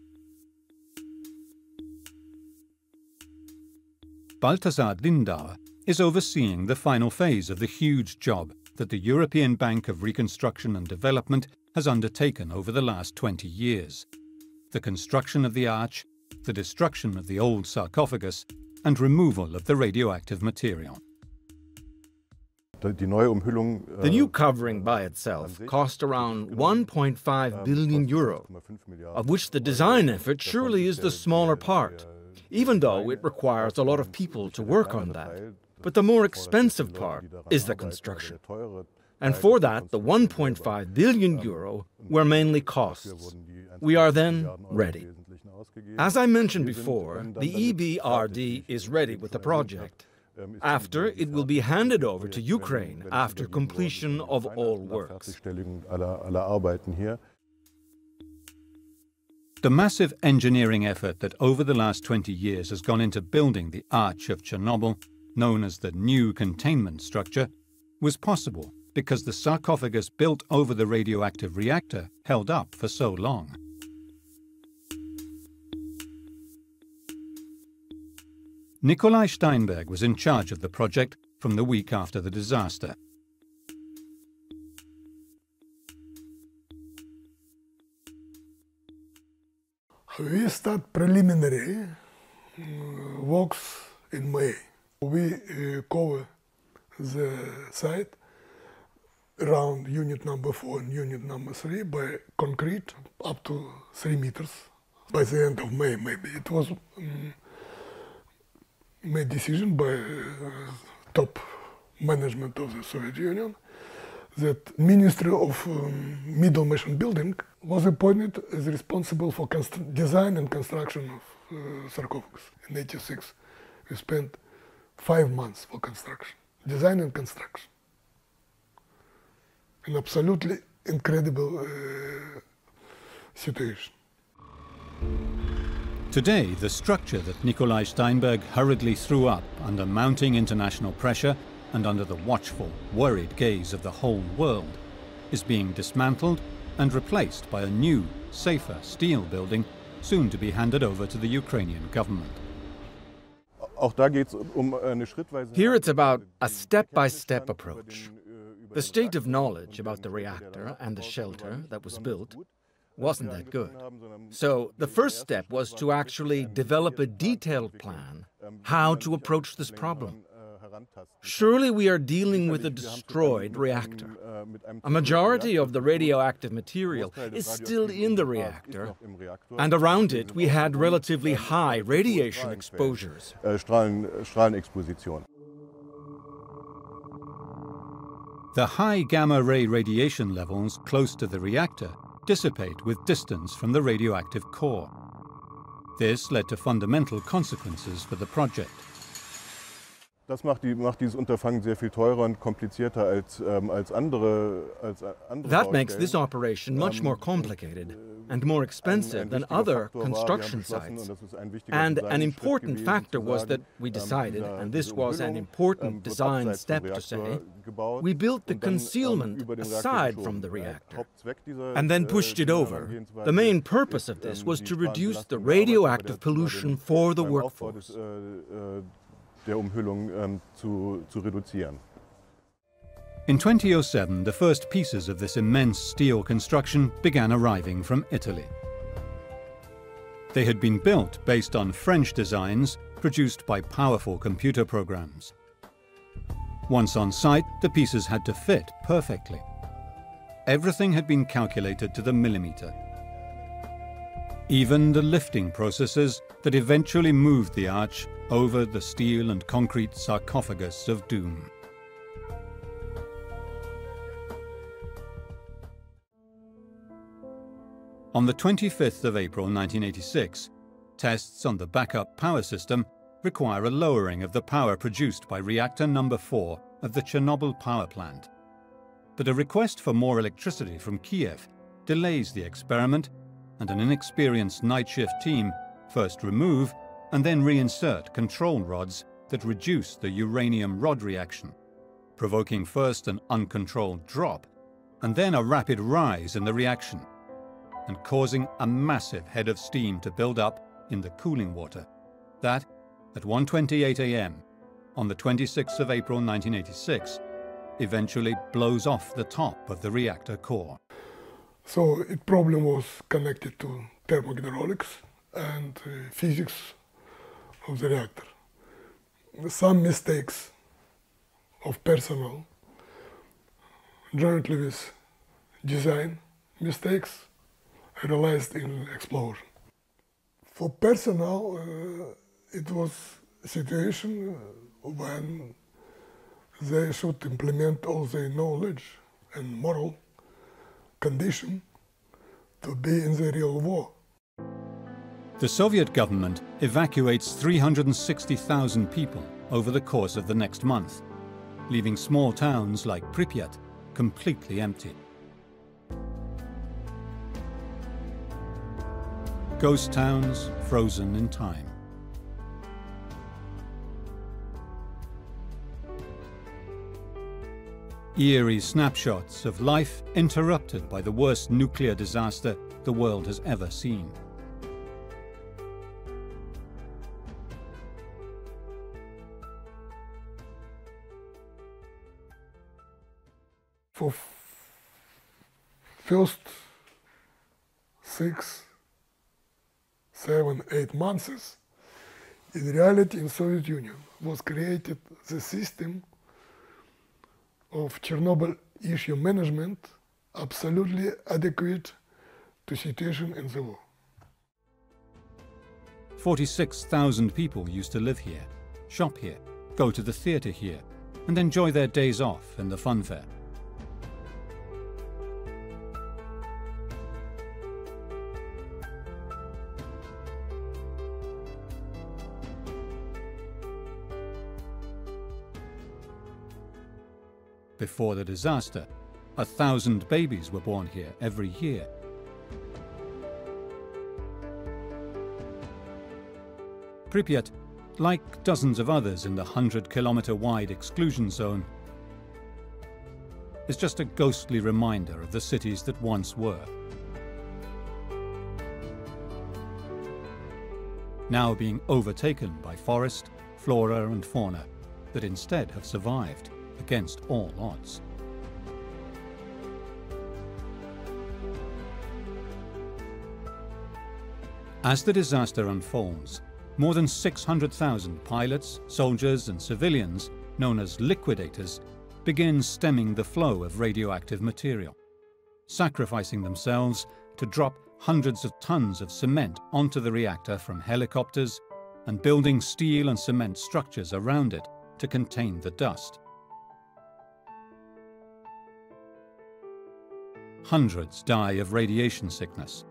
Balthasar Lindauer is overseeing the final phase of the huge job that the European Bank of Reconstruction and Development has undertaken over the last 20 years. The construction of the arch, the destruction of the old sarcophagus, and removal of the radioactive material. The new covering by itself cost around 1.5 billion euro, of which the design effort surely is the smaller part, even though it requires a lot of people to work on that. But the more expensive part is the construction. And for that, the 1.5 billion euro were mainly costs. We are then ready. As I mentioned before, the EBRD is ready with the project. After, it will be handed over to Ukraine after completion of all works. The massive engineering effort that over the last 20 years has gone into building the Arch of Chernobyl, known as the new containment structure, was possible because the sarcophagus built over the radioactive reactor held up for so long. Nikolai Steinberg was in charge of the project from the week after the disaster. We start preliminary works in May. We cover the site around unit number 4 and unit number 3 by concrete up to 3 meters. By the end of May, maybe. It was made decision by top management of the Soviet Union that Ministry of Middle Machine Building was appointed as responsible for design and construction of sarcophagus. In '86, we spent 5 months for construction, design and construction. An absolutely incredible situation. Today, the structure that Nikolai Steinberg hurriedly threw up under mounting international pressure and under the watchful, worried gaze of the whole world is being dismantled and replaced by a new, safer steel building soon to be handed over to the Ukrainian government. Here it's about a step-by-step approach. The state of knowledge about the reactor and the shelter that was built wasn't that good. So the first step was to actually develop a detailed plan how to approach this problem. Surely we are dealing with a destroyed reactor. A majority of the radioactive material is still in the reactor, and around it we had relatively high radiation exposures. The high gamma-ray radiation levels close to the reactor dissipate with distance from the radioactive core. This led to fundamental consequences for the project. That makes this operation much more complicated and more expensive than other construction sites. And an important factor was that we decided, and this was an important design step to say, we built the concealment aside from the reactor and then pushed it over. The main purpose of this was to reduce the radioactive pollution for the workforce. In 2007, the first pieces of this immense steel construction began arriving from Italy. They had been built based on French designs produced by powerful computer programs. Once on site, the pieces had to fit perfectly. Everything had been calculated to the millimeter. Even the lifting processes that eventually moved the arch over the steel and concrete sarcophagus of doom. On the 25th of April 1986, Tests on the backup power system require a lowering of the power produced by reactor number 4 of the Chernobyl power plant. But a request for more electricity from Kiev delays the experiment, and an inexperienced night shift team first remove and then reinsert control rods that reduce the uranium rod reaction, provoking first an uncontrolled drop and then a rapid rise in the reaction, and causing a massive head of steam to build up in the cooling water. That, at 1:28 a.m. on the 26th of April 1986, eventually blows off the top of the reactor core. So the problem was connected to thermohydraulics and physics of the reactor. Some mistakes of personnel, jointly with design mistakes, realized in explosion. For personnel, it was a situation when they should implement all their knowledge and moral condition to be in the real war. The Soviet government evacuates 360,000 people over the course of the next month, leaving small towns like Pripyat completely empty. Ghost towns frozen in time. Eerie snapshots of life interrupted by the worst nuclear disaster the world has ever seen. For first 6, 7, 8 months, in reality in Soviet Union was created the system of Chernobyl issue management absolutely adequate to situation in the war. 46,000 people used to live here, shop here, go to the theatre here, and enjoy their days off in the fun fair. Before the disaster, 1,000 babies were born here every year. Pripyat, like dozens of others in the 100-kilometer-wide exclusion zone, is just a ghostly reminder of the cities that once were. Now being overtaken by forest, flora and fauna that instead have survived against all odds. As the disaster unfolds, more than 600,000 pilots, soldiers and civilians, known as liquidators, begin stemming the flow of radioactive material, sacrificing themselves to drop hundreds of tons of cement onto the reactor from helicopters and building steel and cement structures around it to contain the dust. Hundreds die of radiation sickness.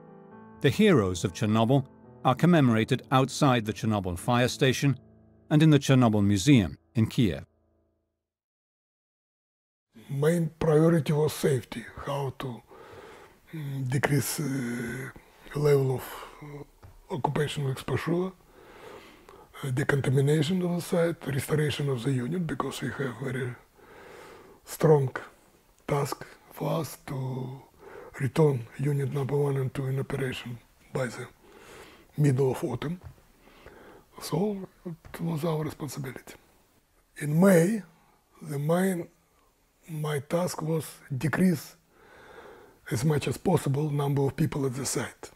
The heroes of Chernobyl are commemorated outside the Chernobyl fire station and in the Chernobyl Museum in Kiev. Main priority was safety, how to decrease level of occupational exposure, decontamination of the site, restoration of the unit, because we have very strong task for us to return unit number 1 and 2 in operation by the middle of autumn. So it was our responsibility. In May, my task was decrease as much as possible number of people at the site.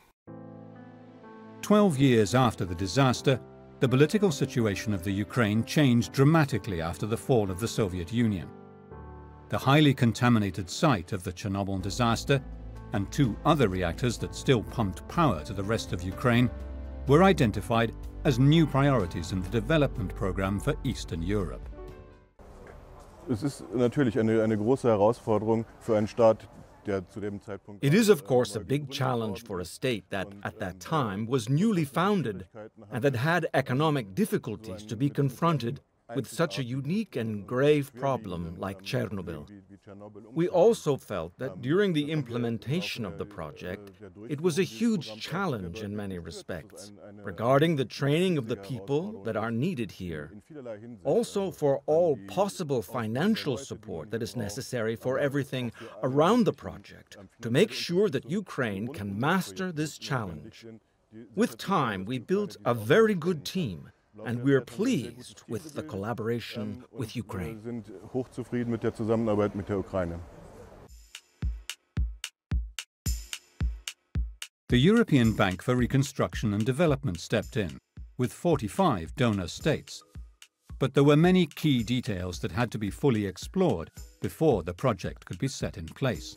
12 years after the disaster, the political situation of the Ukraine changed dramatically after the fall of the Soviet Union. The highly contaminated site of the Chernobyl disaster and 2 other reactors that still pumped power to the rest of Ukraine were identified as new priorities in the development program for Eastern Europe. Es ist natürlich eine große Herausforderung für einen Staat, It is, of course, a big challenge for a state that, at that time, was newly founded and that had economic difficulties to be confronted with such a unique and grave problem like Chernobyl. We also felt that during the implementation of the project, it was a huge challenge in many respects, regarding the training of the people that are needed here. Also for all possible financial support that is necessary for everything around the project to make sure that Ukraine can master this challenge. With time, we built a very good team, and we're pleased with the collaboration with Ukraine. The European Bank for Reconstruction and Development stepped in, with 45 donor states. But there were many key details that had to be fully explored before the project could be set in place.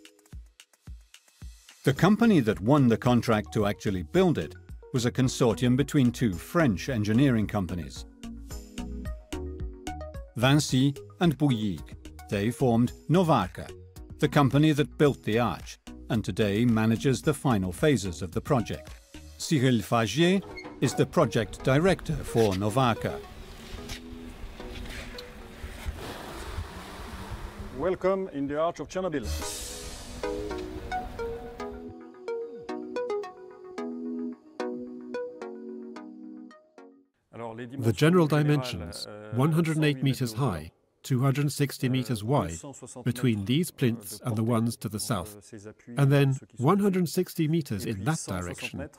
The company that won the contract to actually build it was a consortium between two French engineering companies, Vinci and Bouygues. They formed Novarca, the company that built the arch, and today manages the final phases of the project. Cyril Fagier is the project director for Novarca. Welcome in the Arch of Chernobyl. The general dimensions, 108 meters high, 260 meters wide, between these plinths and the ones to the south, and then 160 meters in that direction,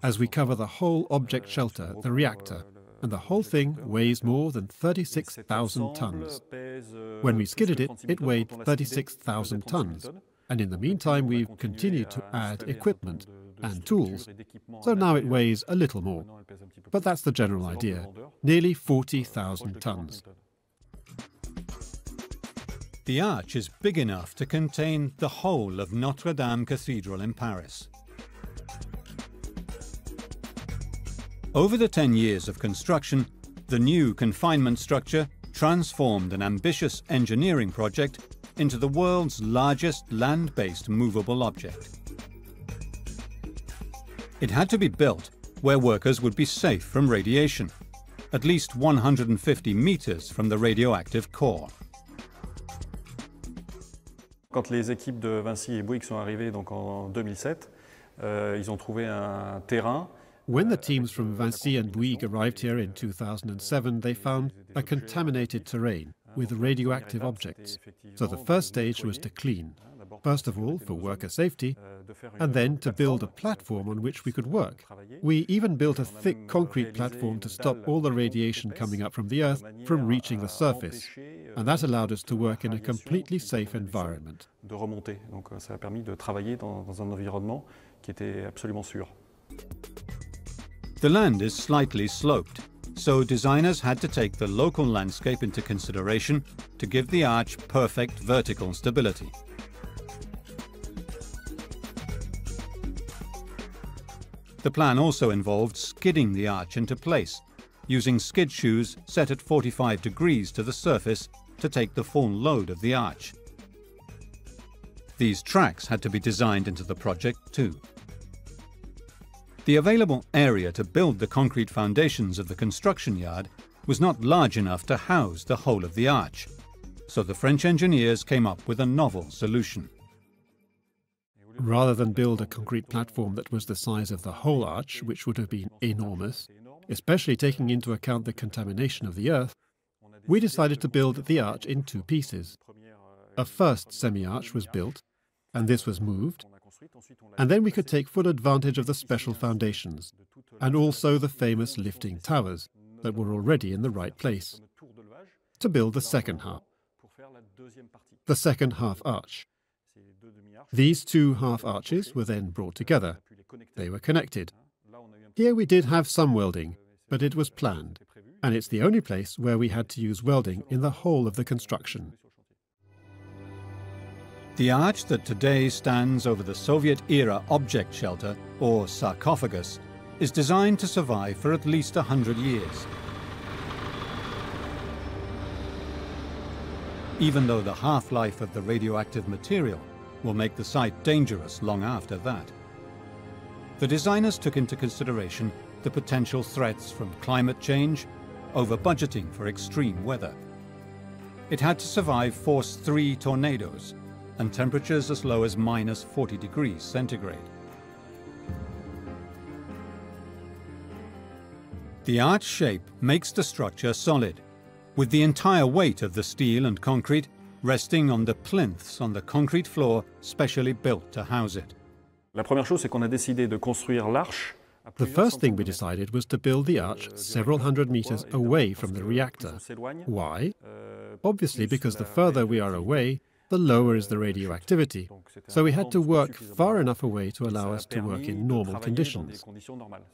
as we cover the whole object shelter, the reactor, and the whole thing weighs more than 36,000 tons. When we skidded it, it weighed 36,000 tons, and in the meantime we've continued to add equipment and tools, so now it weighs a little more. But that's the general idea, nearly 40,000 tons. The arch is big enough to contain the whole of Notre Dame Cathedral in Paris. Over the 10 years of construction, the new confinement structure transformed an ambitious engineering project into the world's largest land-based movable object. It had to be built where workers would be safe from radiation, at least 150 meters from the radioactive core. Quand les équipes de Vinci et Bouygues sont arrivées donc en 2007, ils ont trouvé un terrain. When the teams from Vinci and Bouygues arrived here in 2007, they found a contaminated terrain with radioactive objects. So the first stage was to clean, first of all for worker safety, and then to build a platform on which we could work. We even built a thick concrete platform to stop all the radiation coming up from the earth from reaching the surface, and that allowed us to work in a completely safe environment. De remonter, donc ça a permis de travailler dans un environnement qui était absolument sûr. The land is slightly sloped, so designers had to take the local landscape into consideration to give the arch perfect vertical stability. The plan also involved skidding the arch into place, using skid shoes set at 45 degrees to the surface to take the full load of the arch. These tracks had to be designed into the project too. The available area to build the concrete foundations of the construction yard was not large enough to house the whole of the arch, so the French engineers came up with a novel solution. Rather than build a concrete platform that was the size of the whole arch, which would have been enormous, especially taking into account the contamination of the earth, we decided to build the arch in two pieces. A first semi-arch was built, and this was moved, and then we could take full advantage of the special foundations, and also the famous lifting towers that were already in the right place, to build the second half. The second half arch. These two half arches were then brought together. They were connected. Here we did have some welding, but it was planned, and it's the only place where we had to use welding in the whole of the construction. The arch that today stands over the Soviet-era object shelter, or sarcophagus, is designed to survive for at least 100 years. Even though the half-life of the radioactive material will make the site dangerous long after that. The designers took into consideration the potential threats from climate change, over-budgeting for extreme weather. It had to survive force 3 tornadoes and temperatures as low as -40 degrees centigrade. The arch shape makes the structure solid, with the entire weight of the steel and concrete resting on the plinths on the concrete floor specially built to house it. La première chose, c'est qu'on a décidé de construire l'arche. The first thing we decided was to build the arch several hundred meters away from the reactor. Why? Obviously, because the further we are away, the lower is the radioactivity. So we had to work far enough away to allow us to work in normal conditions,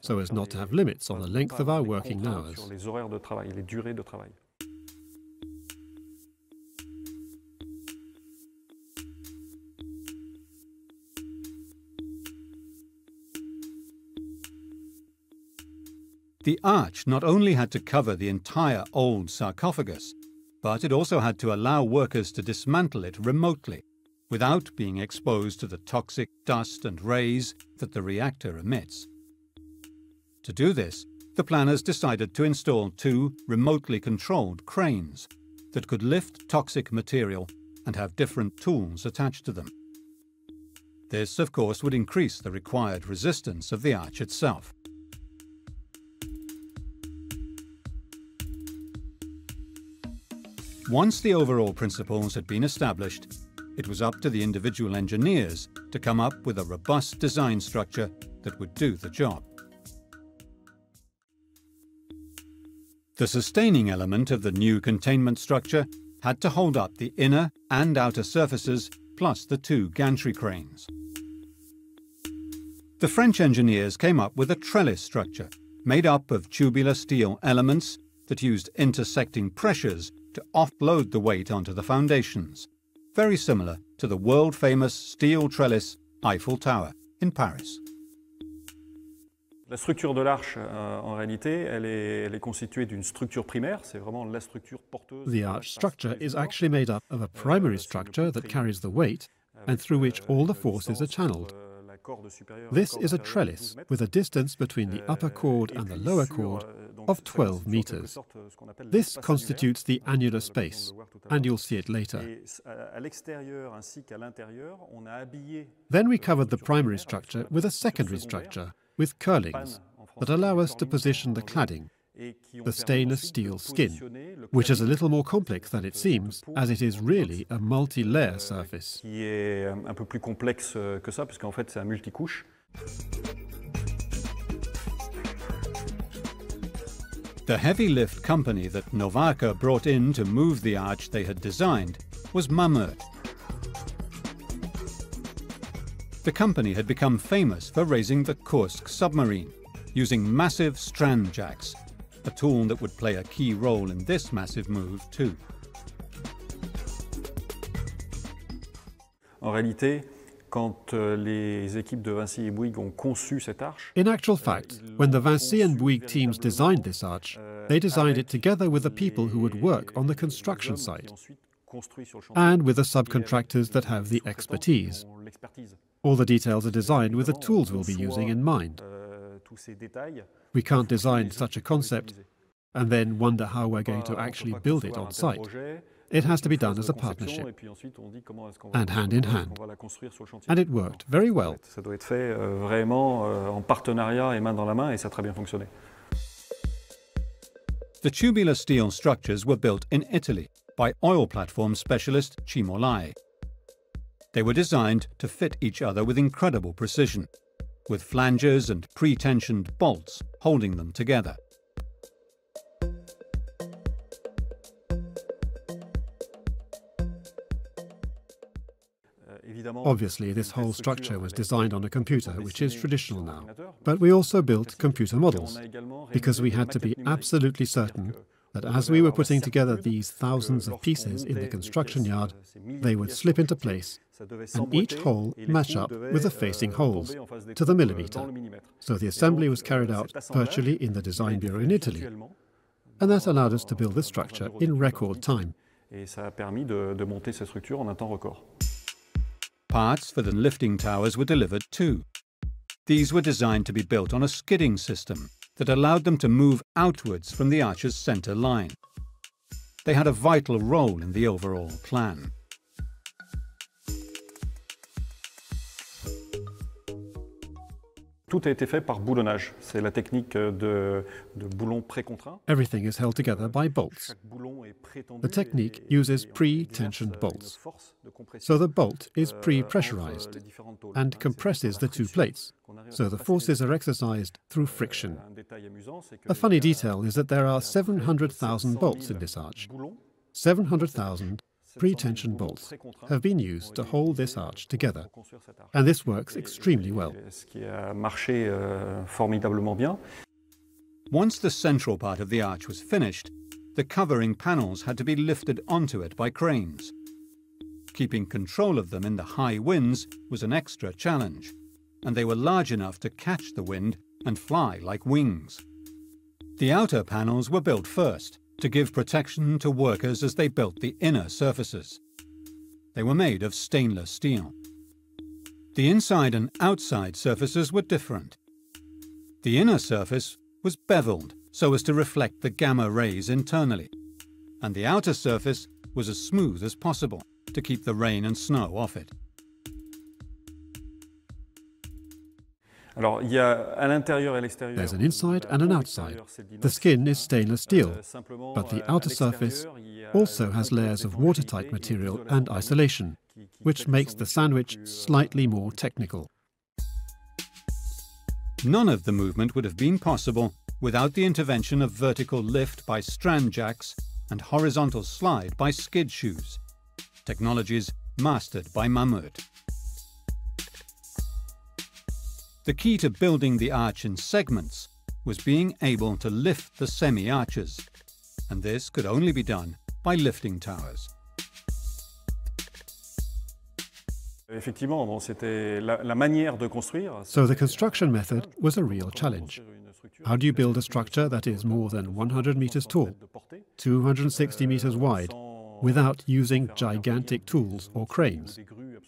so as not to have limits on the length of our working hours. The arch not only had to cover the entire old sarcophagus, but it also had to allow workers to dismantle it remotely, without being exposed to the toxic dust and rays that the reactor emits. To do this, the planners decided to install 2 remotely controlled cranes that could lift toxic material and have different tools attached to them. This, of course, would increase the required resistance of the arch itself. Once the overall principles had been established, it was up to the individual engineers to come up with a robust design structure that would do the job. The sustaining element of the new containment structure had to hold up the inner and outer surfaces, plus the 2 gantry cranes. The French engineers came up with a trellis structure made up of tubular steel elements that used intersecting pressures to offload the weight onto the foundations, very similar to the world-famous steel trellis Eiffel Tower in Paris. La structure de l'arche, en réalité, elle est constituée d'une structure primaire, c'est vraiment la structure porteuse. The arch structure is actually made up of a primary structure that carries the weight and through which all the forces are channeled. This is a trellis with a distance between the upper chord and the lower chord of 12 meters. This constitutes the annular space, and you'll see it later. Then we covered the primary structure with a secondary structure with curlings that allow us to position the cladding, the stainless steel skin, which is a little more complex than it seems, as it is really a multi-layer surface. Qui est un peu plus complexe que ça, puisqu'en fait c'est un multicouche. The heavy lift company that Novaka brought in to move the arch they had designed was Mammoet. The company had become famous for raising the Kursk submarine, using massive strand jacks, a tool that would play a key role in this massive move too. En réalité, quand les équipes de Vinci et Bouygues ont conçu cette arche, in actual fact, when the Vinci and Bouygues teams designed this arch, they designed it together with the people who would work on the construction site and with the subcontractors that have the expertise. All the details are designed with the tools we'll be using in mind. We can't design such a concept and then wonder how we're going to actually build it on site. It has to be done as a partnership and hand in hand. And it worked very well. Ça doit être fait vraiment en partenariat et main dans la main, et ça a très bien fonctionné. The tubular steel structures were built in Italy by oil platform specialist Cimolai. They were designed to fit each other with incredible precision, with flanges and pre-tensioned bolts holding them together. Obviously, this whole structure was designed on a computer, which is traditional now. But we also built computer models, because we had to be absolutely certain that as we were putting together these thousands of pieces in the construction yard, they would slip into place, and each hole match up with the facing holes, to the millimeter. So the assembly was carried out virtually in the design bureau in Italy, and that allowed us to build this structure in record time. Et ça a permis de monter cette structure en un temps record. Parts for the lifting towers were delivered too. These were designed to be built on a skidding system that allowed them to move outwards from the arch's centre line. They had a vital role in the overall plan. Tout a été fait par boulonnage. C'est la technique de boulon précontraint. Everything is held together by bolts. The technique uses pre-tensioned bolts. So the bolt is pre-pressurized and compresses the two plates, so the forces are exercised through friction. A funny detail is that there are 700,000 bolts in this arch. 700,000 pre-tension bolts have been used to hold this arch together, and this works extremely well. Once the central part of the arch was finished, the covering panels had to be lifted onto it by cranes. Keeping control of them in the high winds was an extra challenge, and they were large enough to catch the wind and fly like wings. The outer panels were built first, to give protection to workers as they built the inner surfaces. They were made of stainless steel. The inside and outside surfaces were different. The inner surface was beveled so as to reflect the gamma rays internally, and the outer surface was as smooth as possible to keep the rain and snow off it. There's an inside and an outside. The skin is stainless steel, but the outer surface also has layers of watertight material and isolation, which makes the sandwich slightly more technical. None of the movement would have been possible without the intervention of vertical lift by strand jacks and horizontal slide by skid shoes, technologies mastered by Mammoet. The key to building the arch in segments was being able to lift the semi-arches, and this could only be done by lifting towers. So the construction method was a real challenge. How do you build a structure that is more than 100 meters tall, 260 meters wide, without using gigantic tools or cranes?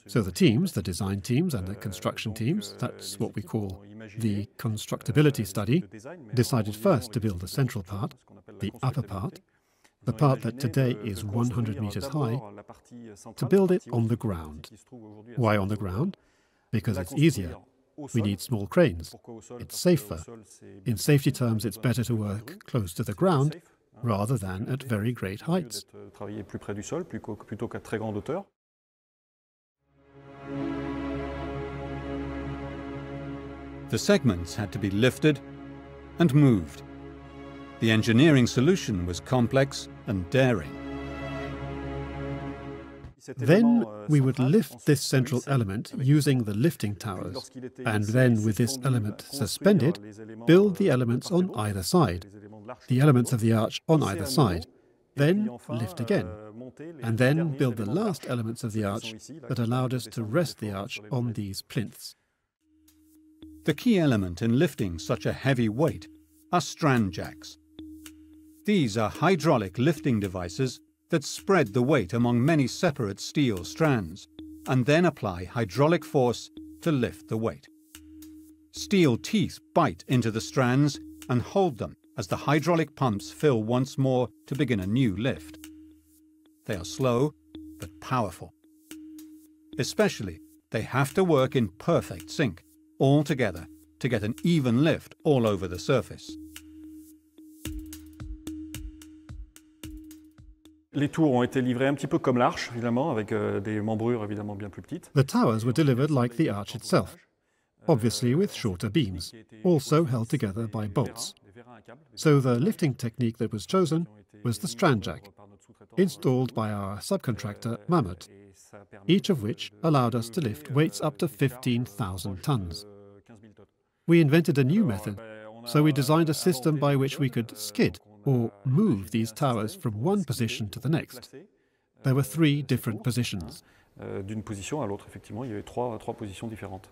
So the teams, the design teams and the construction teams, that's what we call the constructability study, decided first to build the central part, the upper part, the part that today is 100 meters high, to build it on the ground. Why on the ground? Because it's easier. We need small cranes. It's safer. In safety terms, it's better to work close to the ground rather than at very great heights. The segments had to be lifted and moved. The engineering solution was complex and daring. Then we would lift this central element using the lifting towers, and then with this element suspended, build the elements on either side, the elements of the arch on either side, then lift again, and then build the last elements of the arch that allowed us to rest the arch on these plinths. The key element in lifting such a heavy weight are strand jacks. These are hydraulic lifting devices that spread the weight among many separate steel strands and then apply hydraulic force to lift the weight. Steel teeth bite into the strands and hold them as the hydraulic pumps fill once more to begin a new lift. They are slow but powerful. Especially, they have to work in perfect sync, all together, to get an even lift all over the surface. Les tours ont été livrés un petit peu comme l'arche, évidemment, avec des membrures évidemment bien plus petites. The towers were delivered like the arch itself, obviously with shorter beams, also held together by bolts. So the lifting technique that was chosen was the strand jack, installed by our subcontractor Mammoet, each of which allowed us to lift weights up to 15,000 tons. We invented a new method, so we designed a system by which we could skid or move these towers from one position to the next. There were 3 different positions. D'une position à l'autre, effectivement, il y avait trois positions différentes.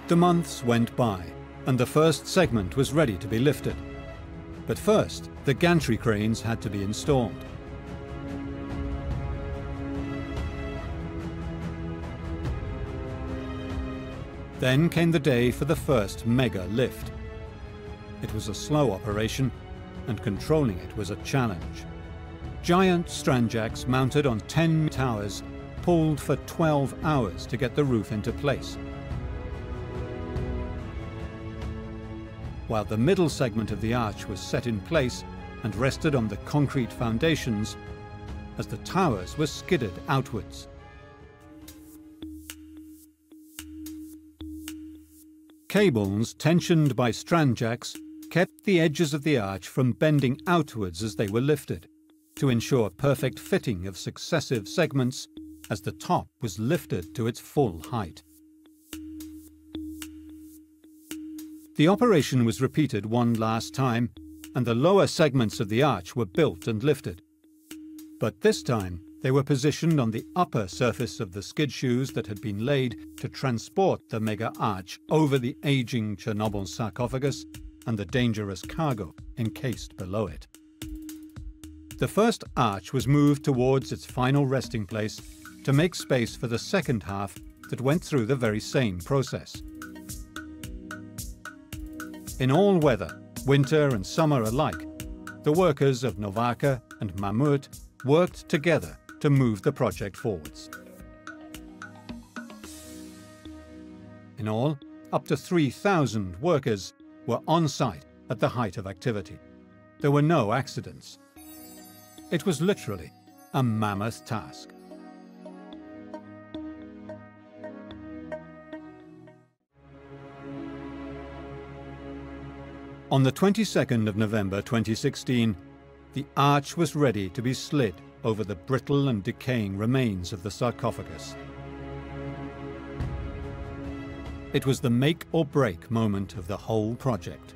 The months went by, and the first segment was ready to be lifted. But first, the gantry cranes had to be installed. Then came the day for the first mega lift. It was a slow operation, and controlling it was a challenge. Giant strand jacks mounted on 10 towers pulled for 12 hours to get the roof into place. While the middle segment of the arch was set in place and rested on the concrete foundations, as the towers were skidded outwards. Cables tensioned by strand jacks kept the edges of the arch from bending outwards as they were lifted, to ensure perfect fitting of successive segments as the top was lifted to its full height. The operation was repeated one last time, and the lower segments of the arch were built and lifted. But this time, they were positioned on the upper surface of the skid shoes that had been laid to transport the mega arch over the aging Chernobyl sarcophagus and the dangerous cargo encased below it. The first arch was moved towards its final resting place to make space for the second half that went through the very same process. In all weather, winter and summer alike, the workers of Novarka and Mammoet worked together to move the project forwards. In all, up to 3,000 workers were on site at the height of activity. There were no accidents. It was literally a mammoth task. On the 22nd of November 2016, the arch was ready to be slid over the brittle and decaying remains of the sarcophagus. It was the make or break moment of the whole project.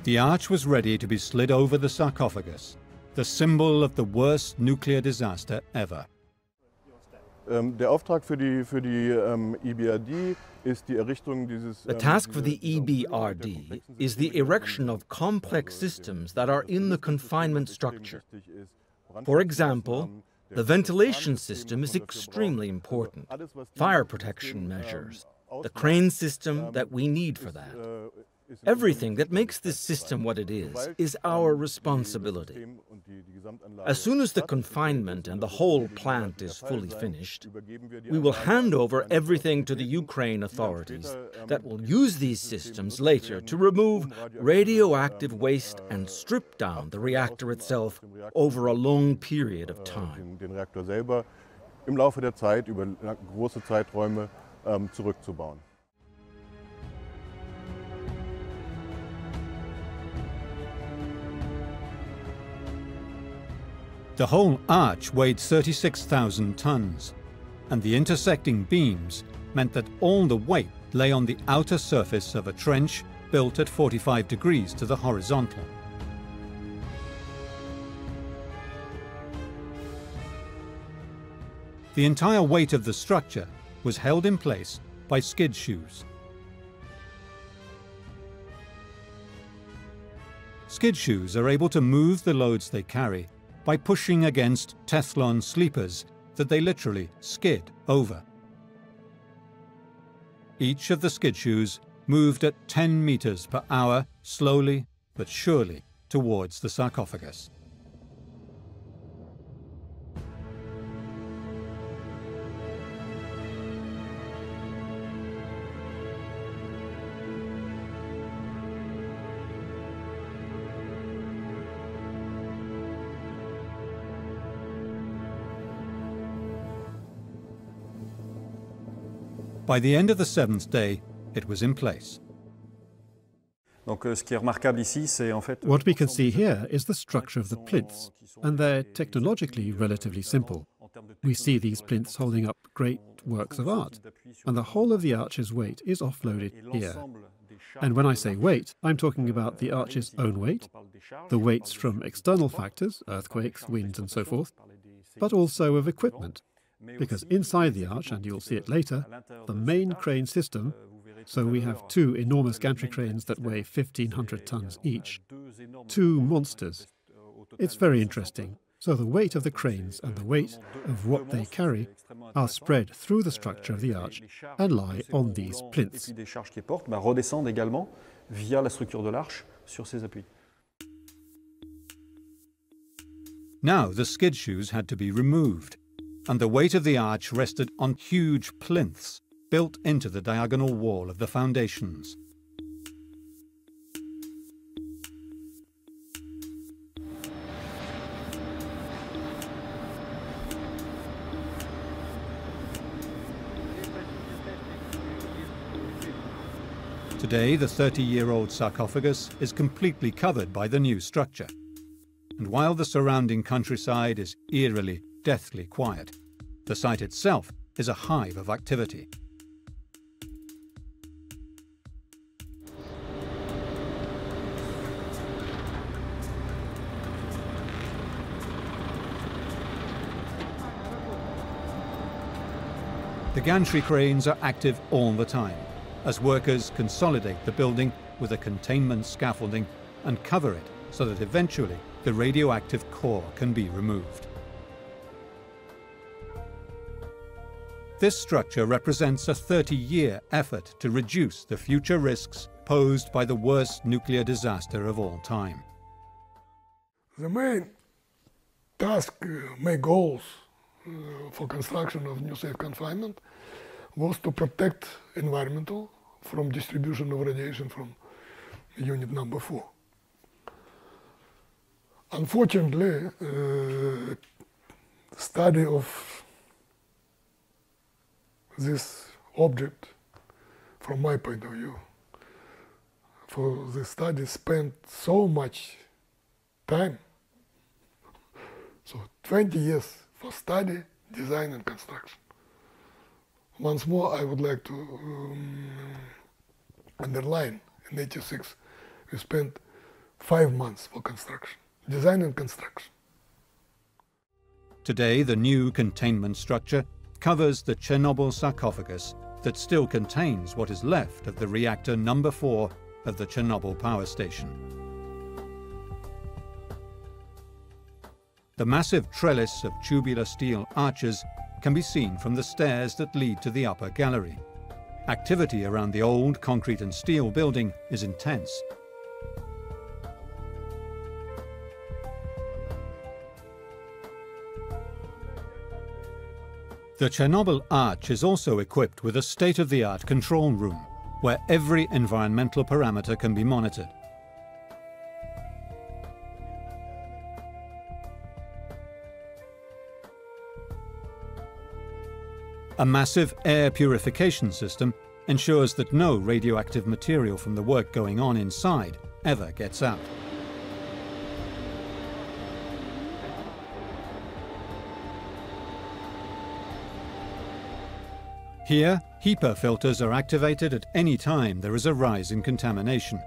The arch was ready to be slid over the sarcophagus, the symbol of the worst nuclear disaster ever. The task for the EBRD is the erection of complex systems that are in the confinement structure. For example, the ventilation system is extremely important, fire protection measures, the crane system that we need for that. Everything that makes this system what it is our responsibility. As soon as the confinement and the whole plant is fully finished, we will hand over everything to the Ukraine authorities that will use these systems later to remove radioactive waste and strip down the reactor itself over a long period of time. The whole arch weighed 36,000 tons, and the intersecting beams meant that all the weight lay on the outer surface of a trench built at 45 degrees to the horizontal. The entire weight of the structure was held in place by skid shoes. Skid shoes are able to move the loads they carry by pushing against Teflon sleepers that they literally skid over. Each of the skid shoes moved at 10 meters per hour, slowly but surely, towards the sarcophagus. By the end of the seventh day, it was in place. What we can see here is the structure of the plinths, and they're technologically relatively simple. We see these plinths holding up great works of art, and the whole of the arch's weight is offloaded here. And when I say weight, I'm talking about the arch's own weight, the weights from external factors, earthquakes, winds and so forth, but also of equipment. because inside the arch, and you'll see it later, the main crane system, so we have two enormous gantry cranes that weigh 1,500 tons each, two monsters. It's very interesting. So the weight of the cranes and the weight of what they carry are spread through the structure of the arch and lie on these plinths. des charges qu'ils portent redescendent également via la structure de l'arche sur ces appuis. Now the skid shoes had to be removed, and the weight of the arch rested on huge plinths built into the diagonal wall of the foundations. Today, the 30-year-old sarcophagus is completely covered by the new structure. And while the surrounding countryside is eerily, deathly quiet, the site itself is a hive of activity. The gantry cranes are active all the time, as workers consolidate the building with a containment scaffolding and cover it so that eventually the radioactive core can be removed. This structure represents a 30-year effort to reduce the future risks posed by the worst nuclear disaster of all time. The main task, main goals for construction of new safe confinement was to protect environmental from distribution of radiation from unit number 4. Unfortunately, study of this object, from my point of view, for the study spent so much time, so 20 years for study, design and construction. Once more, I would like to underline, in '86, we spent 5 months for construction, design and construction. Today, the new containment structure covers the Chernobyl sarcophagus that still contains what is left of the reactor number 4 of the Chernobyl power station. The massive trellis of tubular steel arches can be seen from the stairs that lead to the upper gallery. Activity around the old concrete and steel building is intense. The Chernobyl arch is also equipped with a state-of-the-art control room, where every environmental parameter can be monitored. A massive air purification system ensures that no radioactive material from the work going on inside ever gets out. Here, HEPA filters are activated at any time there is a rise in contamination.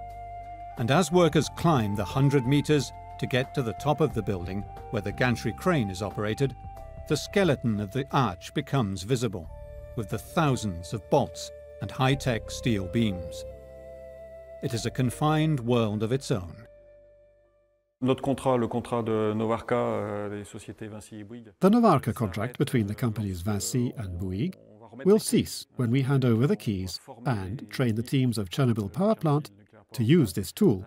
And as workers climb the 100 meters to get to the top of the building, where the gantry crane is operated, the skeleton of the arch becomes visible, with the thousands of bolts and high-tech steel beams. It is a confined world of its own. Notre contrat, le contrat de Novarka, des sociétés Vinci et Bouygues. The Novarka contract between the companies Vinci and Bouygues will cease when we hand over the keys and train the teams of Chernobyl power plant to use this tool.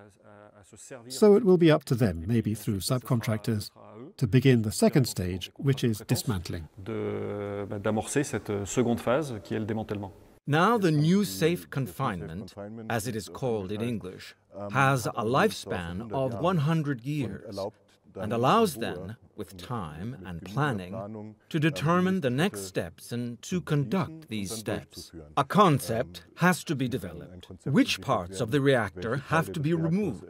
So it will be up to them, maybe through subcontractors, to begin the second stage, which is dismantling. D'amorcer cette seconde phase qui est le démantèlement. Now the new safe confinement, as it is called in English, has a lifespan of 100 years and allows then, with time and planning, to determine the next steps and to conduct these steps. A concept has to be developed. Which parts of the reactor have to be removed?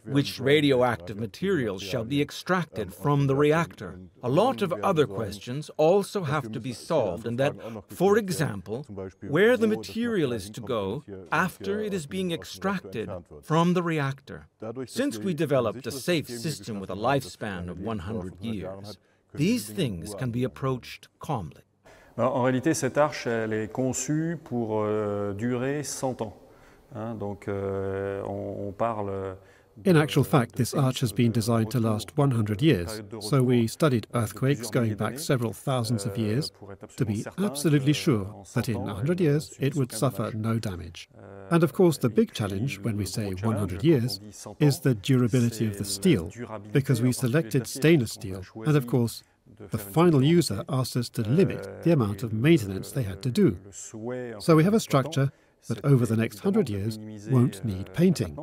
Which radioactive materials shall be extracted from the reactor? A lot of other questions also have to be solved, and that, for example, where the material is to go after it is being extracted from the reactor. Since we developed a safe system with a lifespan of 100 years, these things can be approached calmly. En réalité, cette arche, elle est conçue pour durer 100 ans. Hein, donc, on parle... In actual fact, this arch has been designed to last 100 years, so we studied earthquakes going back several thousands of years to be absolutely sure that in 100 years it would suffer no damage. And of course the big challenge when we say 100 years is the durability of the steel, because we selected stainless steel, and of course the final user asked us to limit the amount of maintenance they had to do. So we have a structure that over the next 100 years won't need painting.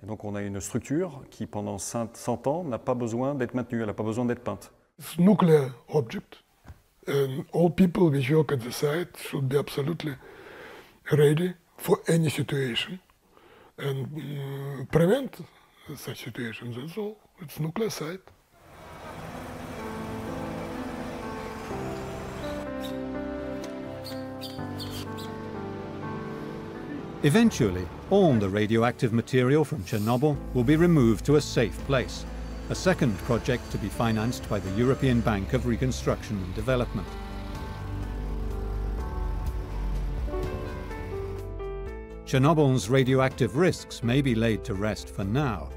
Et donc on a une structure qui pendant 100 ans n'a pas besoin d'être maintenue, elle n'a pas besoin d'être peinte. It's a nuclear object, and all people which work at the site should be absolutely ready for any situation and prevent such situations. That's all. It's a nuclear site. Eventually, all the radioactive material from Chernobyl will be removed to a safe place, a second project to be financed by the European Bank of Reconstruction and Development. Chernobyl's radioactive risks may be laid to rest for now,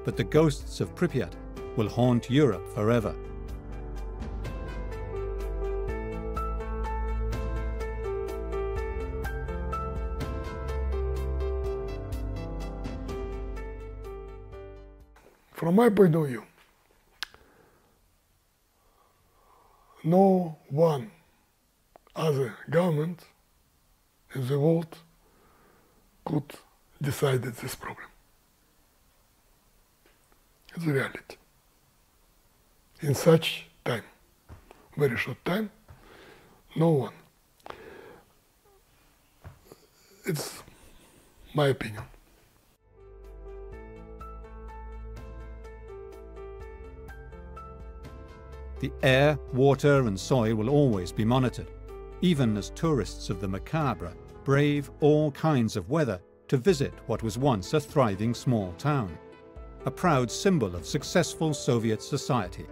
but the ghosts of Pripyat will haunt Europe forever. From my point of view, no one other government in the world could decide this problem. It's a reality. In such time, very short time, no one. It's my opinion. The air, water and soil will always be monitored, even as tourists of the macabre brave all kinds of weather to visit what was once a thriving small town, a proud symbol of successful Soviet society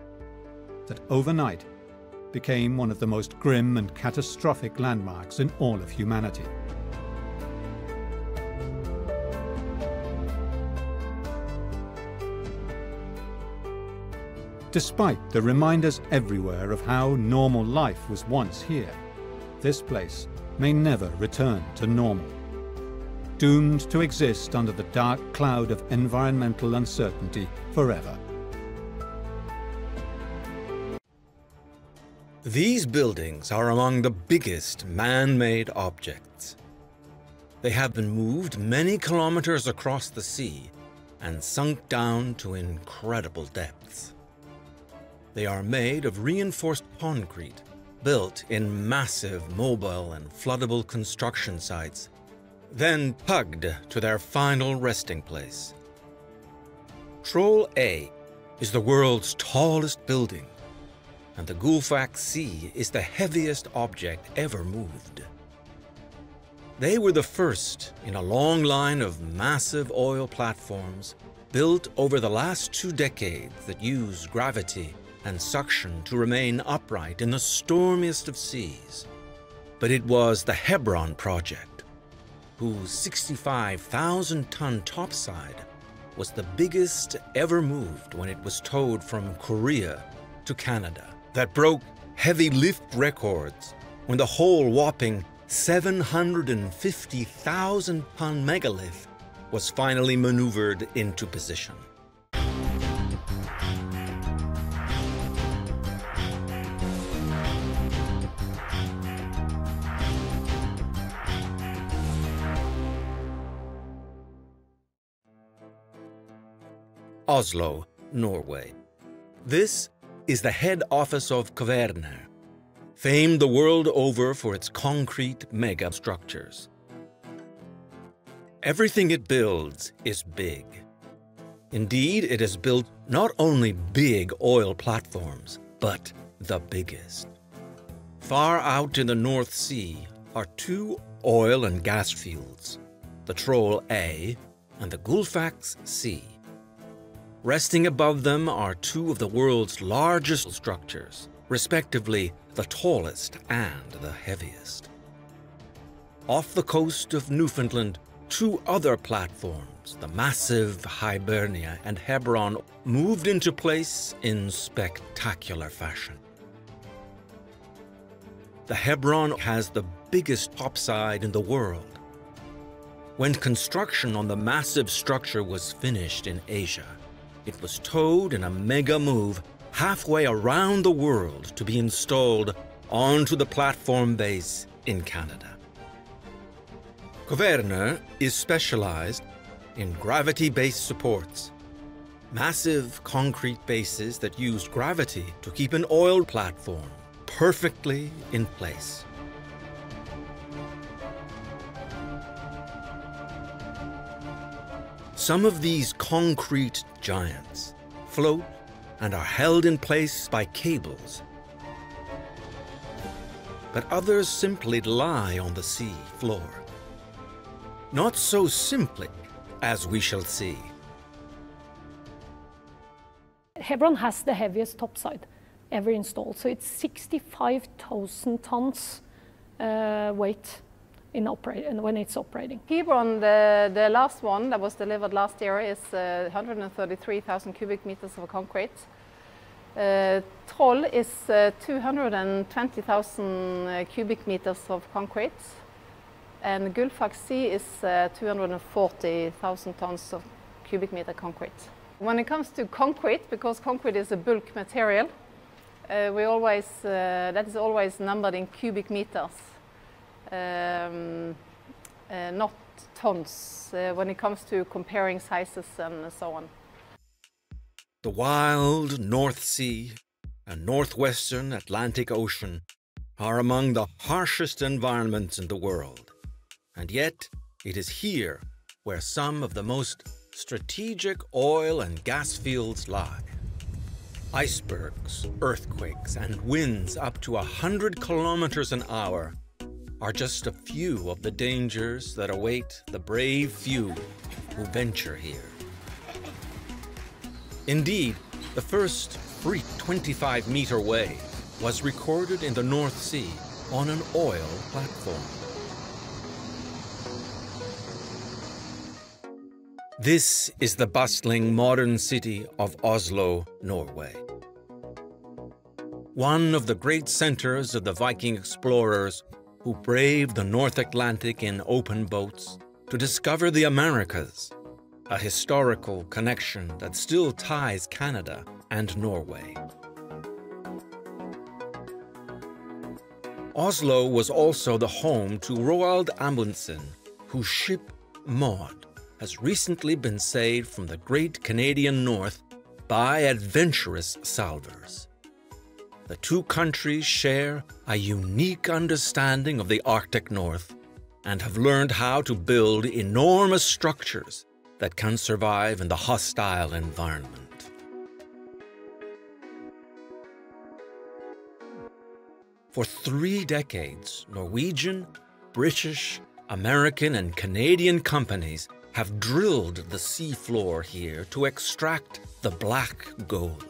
that overnight became one of the most grim and catastrophic landmarks in all of humanity. Despite the reminders everywhere of how normal life was once here, this place may never return to normal, doomed to exist under the dark cloud of environmental uncertainty forever. These buildings are among the biggest man-made objects. They have been moved many kilometers across the sea and sunk down to incredible depths. They are made of reinforced concrete, built in massive mobile and floodable construction sites, then tugged to their final resting place. Troll A is the world's tallest building, and the Gullfaks C is the heaviest object ever moved. They were the first in a long line of massive oil platforms built over the last 2 decades that use gravity and suction to remain upright in the stormiest of seas. But it was the Hebron Project, whose 65,000-ton topside was the biggest ever moved when it was towed from Korea to Canada, that broke heavy lift records when the whole whopping 750,000-ton megalith was finally maneuvered into position. Oslo, Norway. This is the head office of Kvaerner, famed the world over for its concrete mega structures. Everything it builds is big. Indeed, it has built not only big oil platforms, but the biggest. Far out in the North Sea are 2 oil and gas fields, the Troll A and the Gullfaks C. Resting above them are 2 of the world's largest structures, respectively the tallest and the heaviest. Off the coast of Newfoundland, two other platforms, the massive Hibernia and Hebron, moved into place in spectacular fashion. The Hebron has the biggest topside in the world. When construction on the massive structure was finished in Asia, it was towed in a mega move halfway around the world to be installed onto the platform base in Canada. Kvaerner is specialized in gravity-based supports, massive concrete bases that used gravity to keep an oil platform perfectly in place. Some of these concrete giants float and are held in place by cables, but others simply lie on the sea floor. Not so simply, as we shall see. Hebron has the heaviest topside ever installed, so it's 65,000 tons weight when it's operating. Hebron, the last one that was delivered last year, is 133,000 cubic meters of concrete. Troll is 220,000 cubic meters of concrete. And Gullfaks C is 240,000 tons of cubic meter concrete. When it comes to concrete, because concrete is a bulk material, that is always numbered in cubic meters, not tons, when it comes to comparing sizes and so on. The wild North Sea and northwestern Atlantic Ocean are among the harshest environments in the world. And yet, it is here where some of the most strategic oil and gas fields lie. Icebergs, earthquakes, and winds up to 100 kilometers an hour are just a few of the dangers that await the brave few who venture here. Indeed, the first freak 25-meter wave was recorded in the North Sea on an oil platform. This is the bustling modern city of Oslo, Norway. One of the great centers of the Viking explorers who braved the North Atlantic in open boats to discover the Americas, a historical connection that still ties Canada and Norway. Oslo was also the home to Roald Amundsen, whose ship Maud has recently been saved from the great Canadian North by adventurous salvors. The two countries share a unique understanding of the Arctic North and have learned how to build enormous structures that can survive in the hostile environment. For 3 decades, Norwegian, British, American, and Canadian companies have drilled the seafloor here to extract the black gold.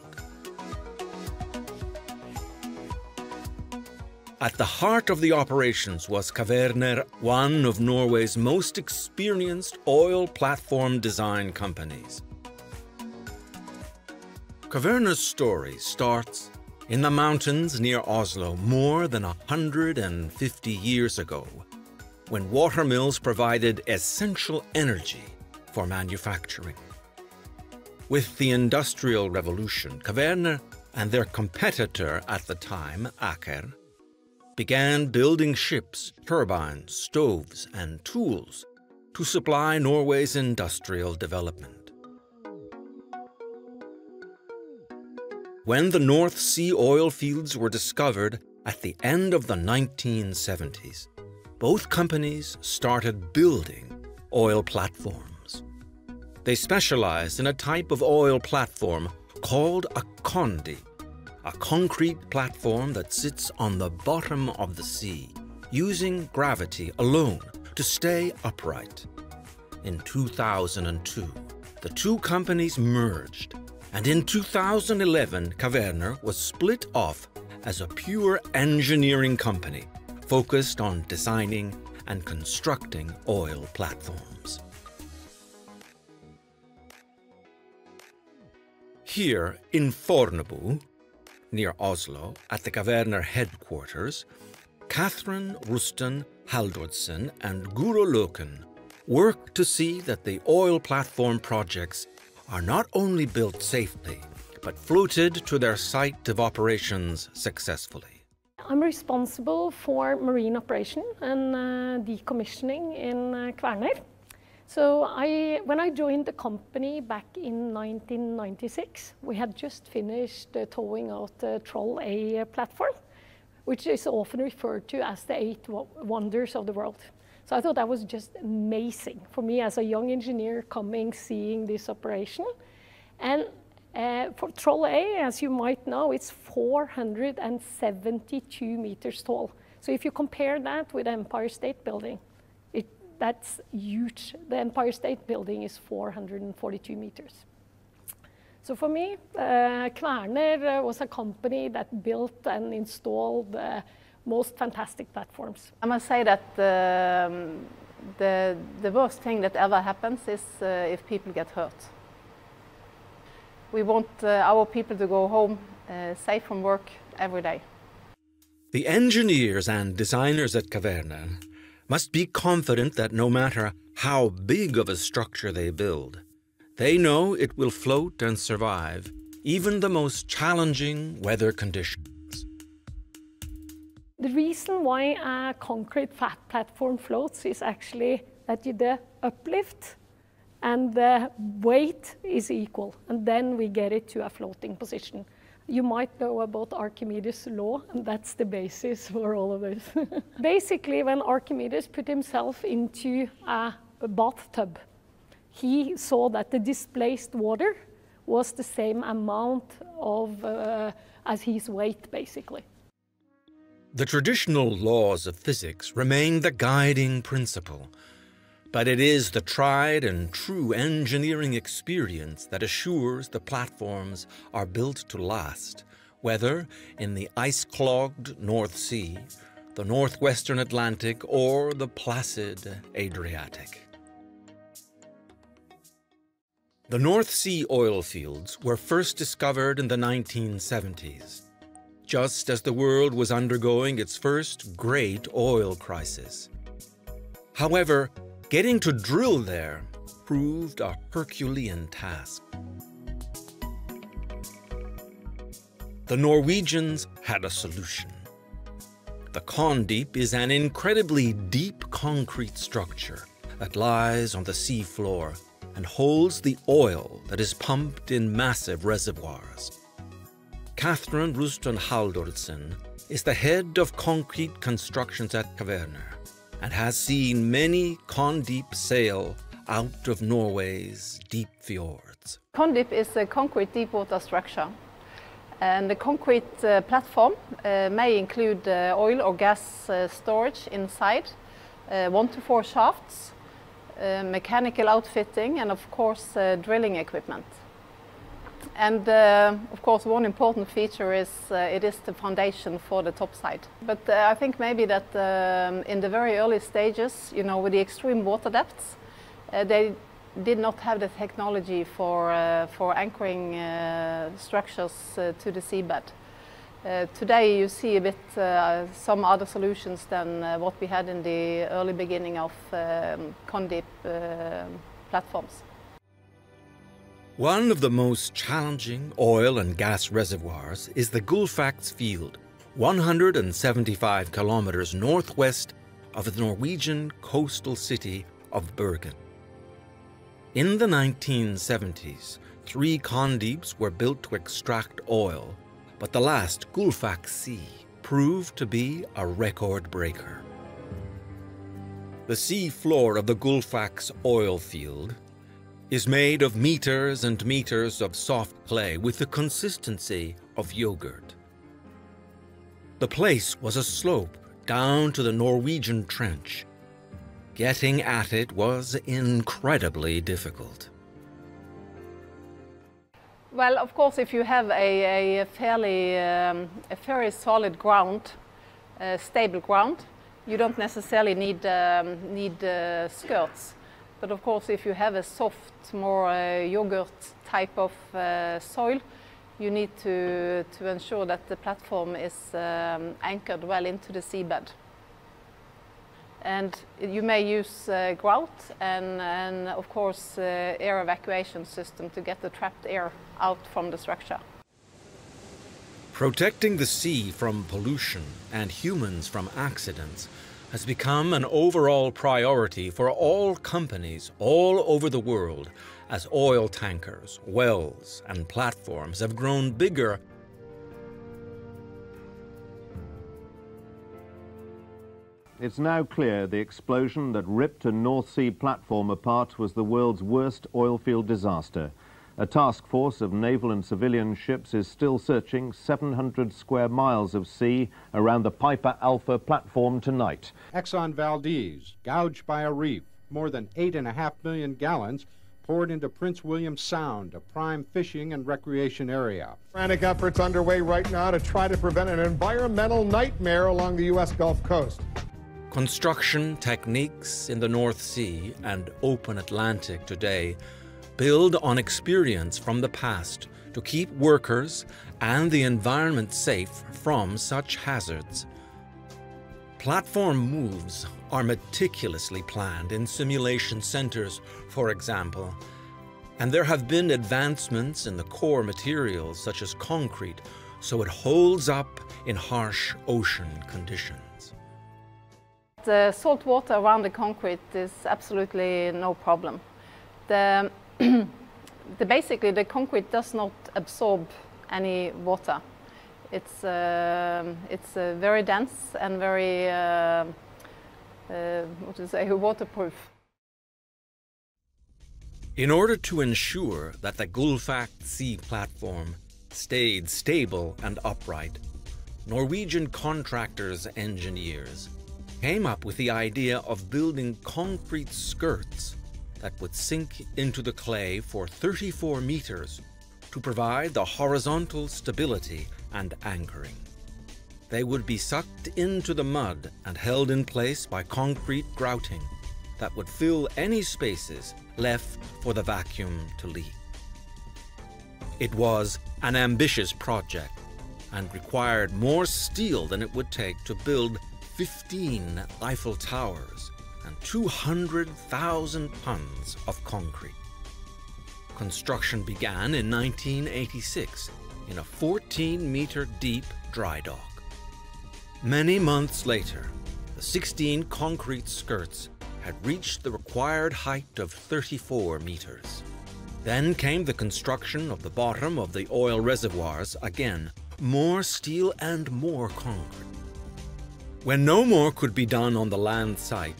At the heart of the operations was Kvaerner, one of Norway's most experienced oil platform design companies. Kvaerner's story starts in the mountains near Oslo more than 150 years ago, when water mills provided essential energy for manufacturing. With the Industrial Revolution, Kvaerner and their competitor at the time, Aker, began building ships, turbines, stoves, and tools to supply Norway's industrial development. When the North Sea oil fields were discovered at the end of the 1970s, both companies started building oil platforms. They specialized in a type of oil platform called a condi, a concrete platform that sits on the bottom of the sea, using gravity alone to stay upright. In 2002, the two companies merged, and in 2011, Kvaerner was split off as a pure engineering company focused on designing and constructing oil platforms. Here in Fornebu, near Oslo, at the Kvaerner headquarters, Catherine Ruston Haldorsen and Guro Løken work to see that the oil platform projects are not only built safely, but floated to their site of operations successfully. I'm responsible for marine operation and decommissioning in Kvaerner. So when I joined the company back in 1996, we had just finished towing out the Troll A platform, which is often referred to as the 8 wonders of the world. So I thought that was just amazing for me as a young engineer coming, seeing this operation. And for Troll A, as you might know, it's 472 meters tall. So if you compare that with the Empire State Building, that's huge. The Empire State Building is 442 meters. So for me, Kvaerner was a company that built and installed the most fantastic platforms. I must say that the worst thing that ever happens is if people get hurt. We want our people to go home safe from work every day. The engineers and designers at Kvaerner must be confident that no matter how big of a structure they build, they know it will float and survive even the most challenging weather conditions. The reason why a concrete platform floats is actually that the uplift and the weight is equal, and then we get it to a floating position. You might know about Archimedes' law, and that's the basis for all of this. Basically, when Archimedes put himself into a bathtub, he saw that the displaced water was the same amount of as his weight, basically. The traditional laws of physics remain the guiding principle, but it is the tried and true engineering experience that assures the platforms are built to last, whether in the ice-clogged North Sea, the northwestern Atlantic, or the placid Adriatic. The North Sea oil fields were first discovered in the 1970s, just as the world was undergoing its first great oil crisis. However, getting to drill there proved a Herculean task. The Norwegians had a solution. The Condeep is an incredibly deep concrete structure that lies on the sea floor and holds the oil that is pumped in massive reservoirs. Catherine Ruston Haldorsen is the head of concrete constructions at Kvaerner and has seen many Condeep sail out of Norway's deep fjords. Condeep is a concrete deep-water structure, and the concrete platform may include oil or gas storage inside, 1 to 4 shafts, mechanical outfitting, and of course drilling equipment. And of course one important feature is it is the foundation for the topside. But I think maybe that in the very early stages, you know, with the extreme water depths, they did not have the technology for anchoring structures to the seabed. Today you see a bit some other solutions than what we had in the early beginning of Condeep platforms. One of the most challenging oil and gas reservoirs is the Gullfaks field, 175 kilometers northwest of the Norwegian coastal city of Bergen. In the 1970s, 3 Condeeps were built to extract oil, but the last Gullfaks C proved to be a record breaker. The sea floor of the Gullfaks oil field is made of meters and meters of soft clay with the consistency of yogurt. The place was a slope down to the Norwegian Trench. Getting at it was incredibly difficult. Well, of course, if you have a very solid ground, stable ground, you don't necessarily need skirts. But of course, if you have a soft, more yogurt type of soil, you need to ensure that the platform is anchored well into the seabed. And you may use grout and of course air evacuation system to get the trapped air out from the structure. Protecting the sea from pollution and humans from accidents has become an overall priority for all companies all over the world as oil tankers, wells, and platforms have grown bigger. It's now clear the explosion that ripped a North Sea platform apart was the world's worst oil field disaster. A task force of naval and civilian ships is still searching 700 square miles of sea around the Piper Alpha platform tonight. Exxon Valdez, gouged by a reef, more than 8.5 million gallons poured into Prince William Sound, a prime fishing and recreation area. Frantic efforts underway right now to try to prevent an environmental nightmare along the U.S. Gulf Coast. Construction techniques in the North Sea and open Atlantic today build on experience from the past to keep workers and the environment safe from such hazards. Platform moves are meticulously planned in simulation centers, for example, and there have been advancements in the core materials such as concrete so it holds up in harsh ocean conditions. The salt water around the concrete is absolutely no problem. Basically, the concrete does not absorb any water. It's very dense and very waterproof. In order to ensure that the Gullfaks sea platform stayed stable and upright, Norwegian contractors' engineers came up with the idea of building concrete skirts that would sink into the clay for 34 meters to provide the horizontal stability and anchoring. They would be sucked into the mud and held in place by concrete grouting that would fill any spaces left for the vacuum to leak. It was an ambitious project and required more steel than it would take to build 15 Eiffel Towers and 200,000 tons of concrete. Construction began in 1986 in a 14-meter deep dry dock. Many months later, the 16 concrete skirts had reached the required height of 34 meters. Then came the construction of the bottom of the oil reservoirs again, more steel and more concrete. When no more could be done on the land site,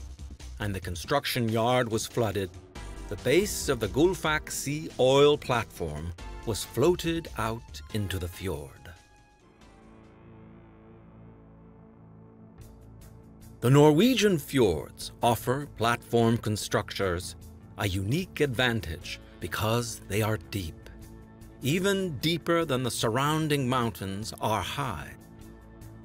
and the construction yard was flooded, the base of the Gullfaks sea oil platform was floated out into the fjord. The Norwegian fjords offer platform constructors a unique advantage because they are deep. Even deeper than the surrounding mountains are high.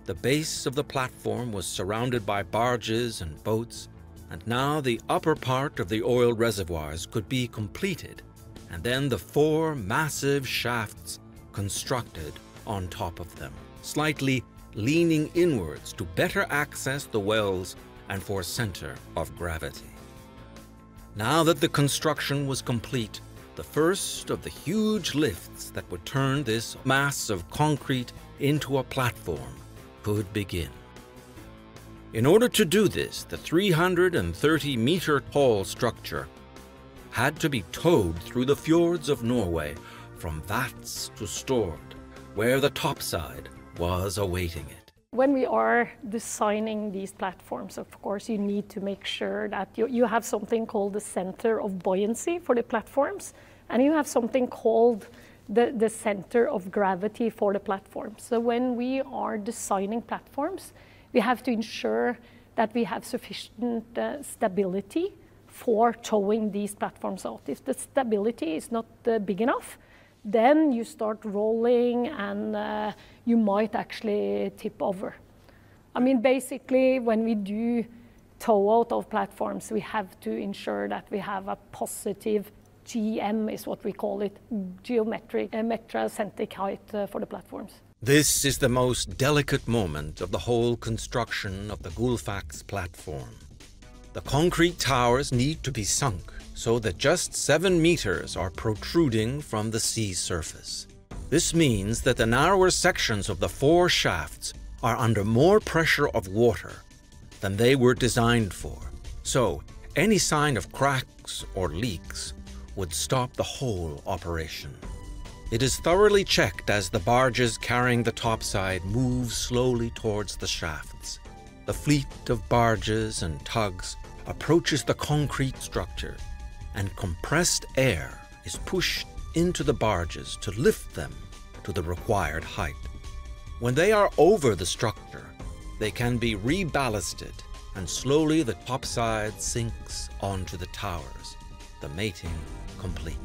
The base of the platform was surrounded by barges and boats, and now the upper part of the oil reservoirs could be completed, and then the 4 massive shafts constructed on top of them, slightly leaning inwards to better access the wells and for center of gravity. Now that the construction was complete, the first of the huge lifts that would turn this mass of concrete into a platform could begin. In order to do this, the 330-meter-tall structure had to be towed through the fjords of Norway from Vats to Stord, where the topside was awaiting it. When we are designing these platforms, of course, you need to make sure that you have something called the center of buoyancy for the platforms, and you have something called the center of gravity for the platforms. So when we are designing platforms, we have to ensure that we have sufficient stability for towing these platforms out. If the stability is not big enough, then you start rolling and you might actually tip over. I mean, basically, when we do tow out of platforms, we have to ensure that we have a positive GM, is what we call it, geometric metracentric height for the platforms. This is the most delicate moment of the whole construction of the Gullfaks platform. The concrete towers need to be sunk so that just 7 meters are protruding from the sea surface. This means that the narrower sections of the 4 shafts are under more pressure of water than they were designed for, so any sign of cracks or leaks would stop the whole operation. It is thoroughly checked as the barges carrying the topside move slowly towards the shafts. The fleet of barges and tugs approaches the concrete structure, and compressed air is pushed into the barges to lift them to the required height. When they are over the structure, they can be reballasted, and slowly the topside sinks onto the towers, the mating complete.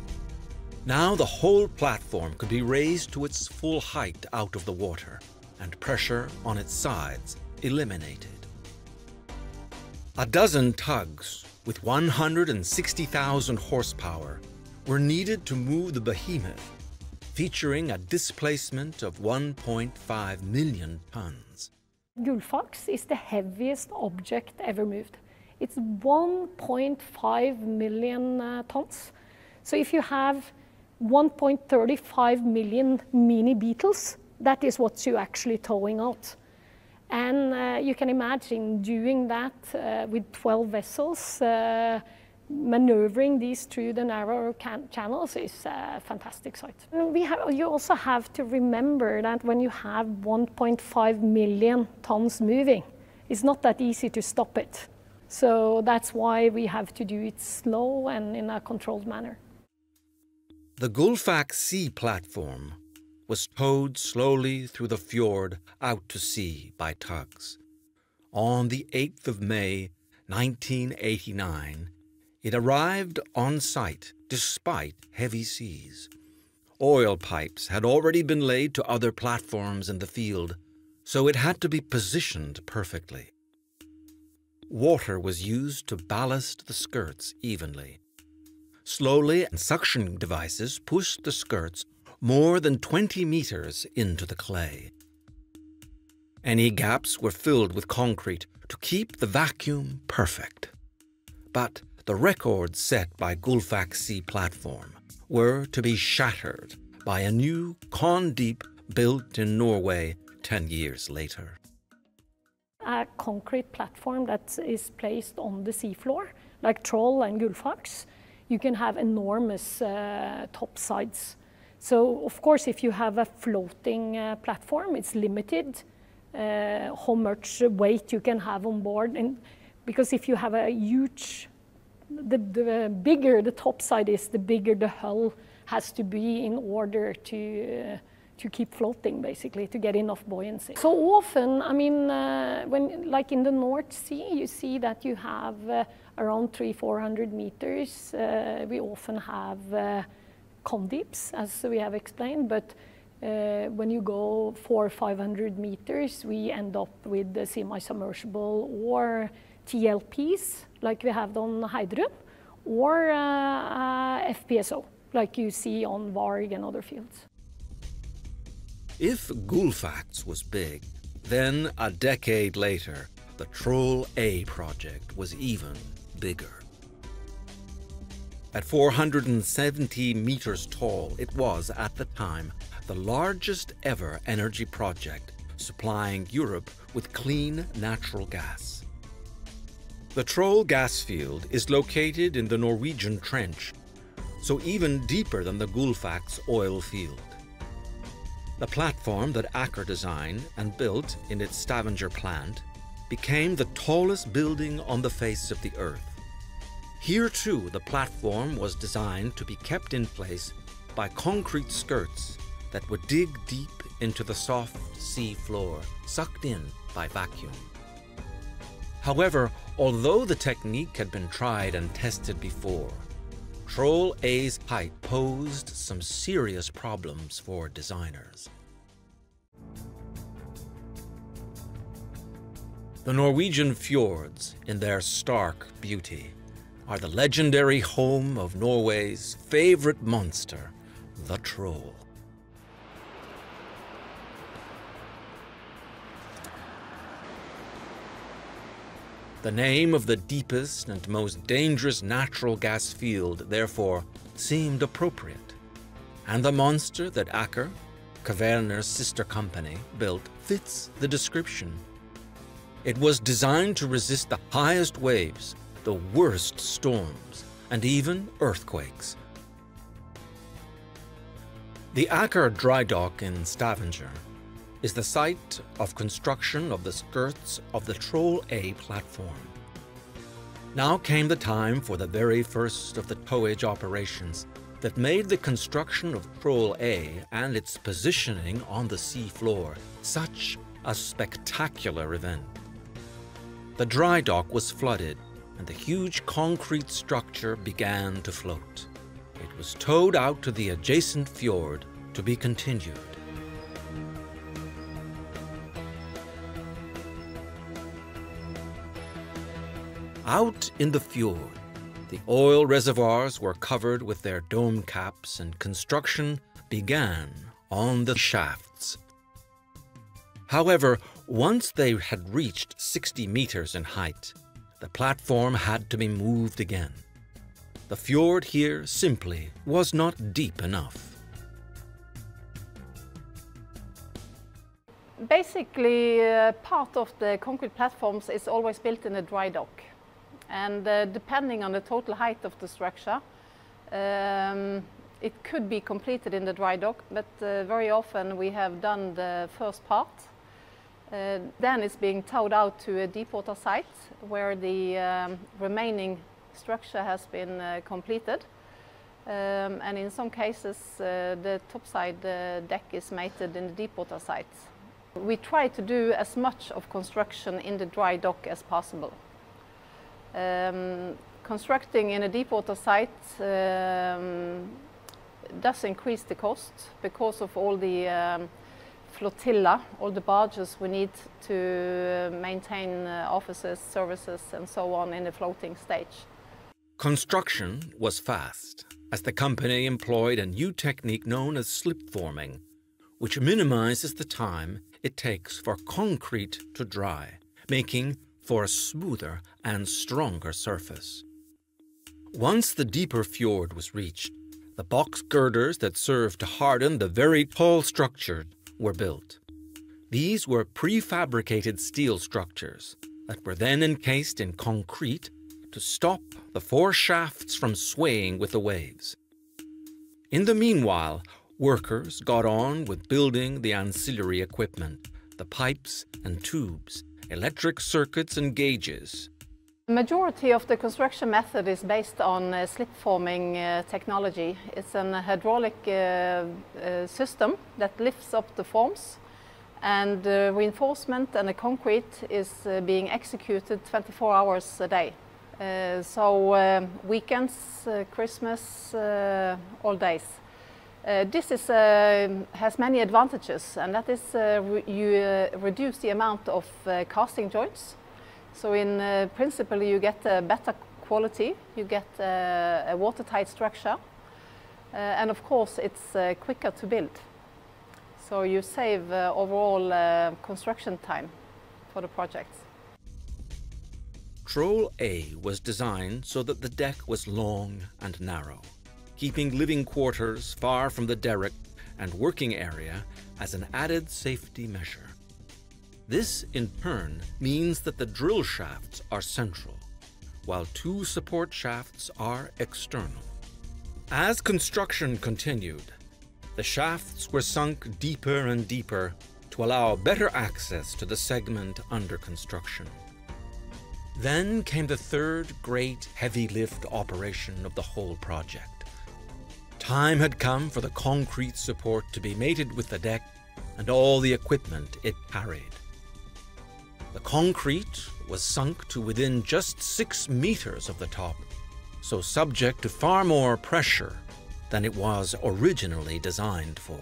Now the whole platform could be raised to its full height out of the water, and pressure on its sides eliminated. A dozen tugs with 160,000 horsepower were needed to move the behemoth, featuring a displacement of 1.5 million tons. Gullfaks is the heaviest object ever moved. It's 1.5 million tons. So if you have 1.35 million mini beetles, that is what you're actually towing out. And you can imagine doing that with 12 vessels, maneuvering these through the narrow channels is a fantastic sight. You also have to remember that when you have 1.5 million tons moving, it's not that easy to stop it. So that's why we have to do it slow and in a controlled manner. The Gullfaks sea platform was towed slowly through the fjord out to sea by tugs. On the 8th of May, 1989, it arrived on site despite heavy seas. Oil pipes had already been laid to other platforms in the field, so it had to be positioned perfectly. Water was used to ballast the skirts evenly. Slowly, suction devices pushed the skirts more than 20 meters into the clay. Any gaps were filled with concrete to keep the vacuum perfect. But the records set by Gullfaks sea platform were to be shattered by a new con-deep built in Norway 10 years later. A concrete platform that is placed on the seafloor, like Troll and Gullfaks, you can have enormous topsides. So, of course, if you have a floating platform, it's limited how much weight you can have on board. And because if you have a huge, the bigger the topside is, the bigger the hull has to be in order to keep floating, basically, to get enough buoyancy. So often, I mean, when, like in the North Sea, you see that you have around 300-400 meters. We often have con-deeps, as we have explained, but when you go 400 or 500 meters, we end up with the semi-submersible or TLPs, like we have on Heidrun, or FPSO, like you see on Varg and other fields. If Gullfaks was big, then a decade later, the Troll A project was even bigger. At 470 meters tall, it was, at the time, the largest ever energy project supplying Europe with clean natural gas. The Troll gas field is located in the Norwegian Trench, so even deeper than the Gullfaks oil field. The platform that Aker designed and built in its Stavanger plant became the tallest building on the face of the earth. Here too, the platform was designed to be kept in place by concrete skirts that would dig deep into the soft sea floor, sucked in by vacuum. However, although the technique had been tried and tested before, Troll A's height posed some serious problems for designers. The Norwegian fjords, in their stark beauty, are the legendary home of Norway's favorite monster, the troll. The name of the deepest and most dangerous natural gas field, therefore, seemed appropriate. And the monster that Aker, Kvaerner's sister company, built fits the description. It was designed to resist the highest waves, the worst storms, and even earthquakes. The Aker dry dock in Stavanger is the site of construction of the skirts of the Troll A platform. Now came the time for the very first of the towage operations that made the construction of Troll A and its positioning on the sea floor such a spectacular event. The dry dock was flooded and the huge concrete structure began to float. It was towed out to the adjacent fjord to be continued. Out in the fjord, the oil reservoirs were covered with their dome caps and construction began on the shafts. However, once they had reached 60 meters in height, the platform had to be moved again. The fjord here simply was not deep enough. Basically, part of the concrete platforms is always built in a dry dock. And depending on the total height of the structure, it could be completed in the dry dock, but very often we have done the first part. Then it's being towed out to a deep water site where the remaining structure has been completed. And in some cases, the topside deck is mated in the deep water sites. We try to do as much of construction in the dry dock as possible. Constructing in a deep water site does increase the cost because of all the flotilla, all the barges we need to maintain offices, services and so on in the floating stage. Construction was fast, as the company employed a new technique known as slip forming, which minimizes the time it takes for concrete to dry, making for a smoother and stronger surface. Once the deeper fjord was reached, the box girders that served to harden the very tall structure were built. These were prefabricated steel structures that were then encased in concrete to stop the four shafts from swaying with the waves. In the meanwhile, workers got on with building the ancillary equipment, the pipes and tubes, electric circuits and gauges. The majority of the construction method is based on slip forming technology. It's an hydraulic system that lifts up the forms, and the reinforcement and the concrete is being executed 24 hours a day. So weekends, Christmas, all days. This is, has many advantages, and that is you reduce the amount of casting joints. So in principle you get a better quality, you get a watertight structure, and of course it's quicker to build. So you save overall construction time for the projects. Troll A was designed so that the deck was long and narrow, keeping living quarters far from the derrick and working area as an added safety measure. This, in turn, means that the drill shafts are central, while two support shafts are external. As construction continued, the shafts were sunk deeper and deeper to allow better access to the segment under construction. Then came the third great heavy lift operation of the whole project. Time had come for the concrete support to be mated with the deck and all the equipment it carried. The concrete was sunk to within just 6 meters of the top, so subject to far more pressure than it was originally designed for.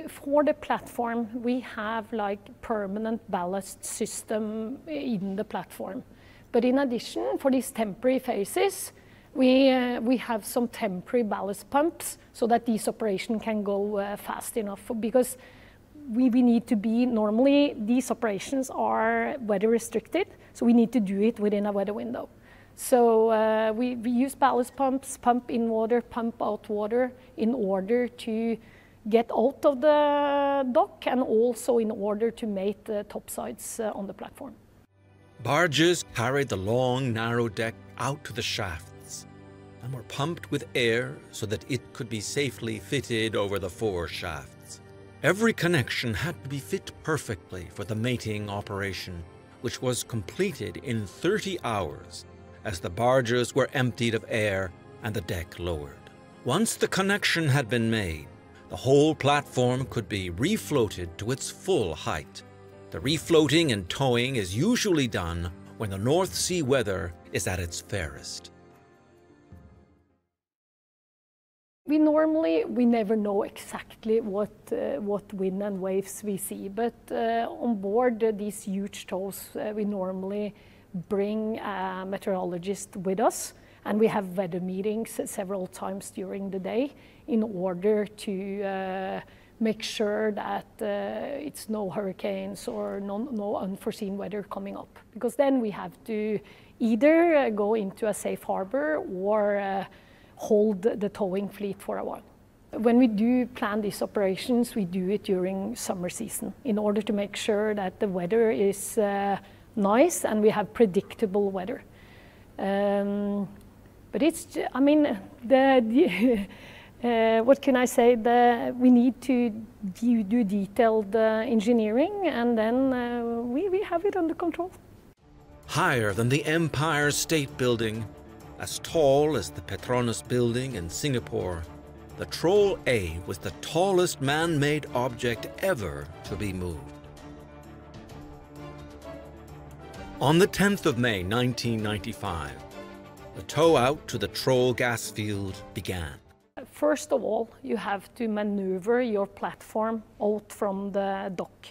For the platform, we have like permanent ballast system in the platform. But in addition, for these temporary phases, we have some temporary ballast pumps so that these operations can go fast enough. Because we need to be, normally these operations are weather restricted, so we need to do it within a weather window. So we use ballast pumps, pump in water, pump out water in order to get out of the dock and also in order to mate the topsides on the platform. Barges carried the long, narrow deck out to the shafts and were pumped with air so that it could be safely fitted over the fore shafts. Every connection had to be fit perfectly for the mating operation, which was completed in 30 hours as the barges were emptied of air and the deck lowered. Once the connection had been made, the whole platform could be refloated to its full height. The refloating and towing is usually done when the North Sea weather is at its fairest. We never know exactly what wind and waves we see, but on board these huge tows, we normally bring a meteorologist with us, and we have weather meetings several times during the day in order to make sure that it's no hurricanes or no unforeseen weather coming up. Because then we have to either go into a safe harbor or hold the towing fleet for a while. When we do plan these operations, we do it during summer season in order to make sure that the weather is nice and we have predictable weather. But it's, I mean, what can I say? We need to do detailed engineering, and then we have it under control. Higher than the Empire State Building, as tall as the Petronas Building in Singapore, the Troll A was the tallest man-made object ever to be moved. On the 10th of May 1995, the tow out to the Troll gas field began. First of all, you have to maneuver your platform out from the dock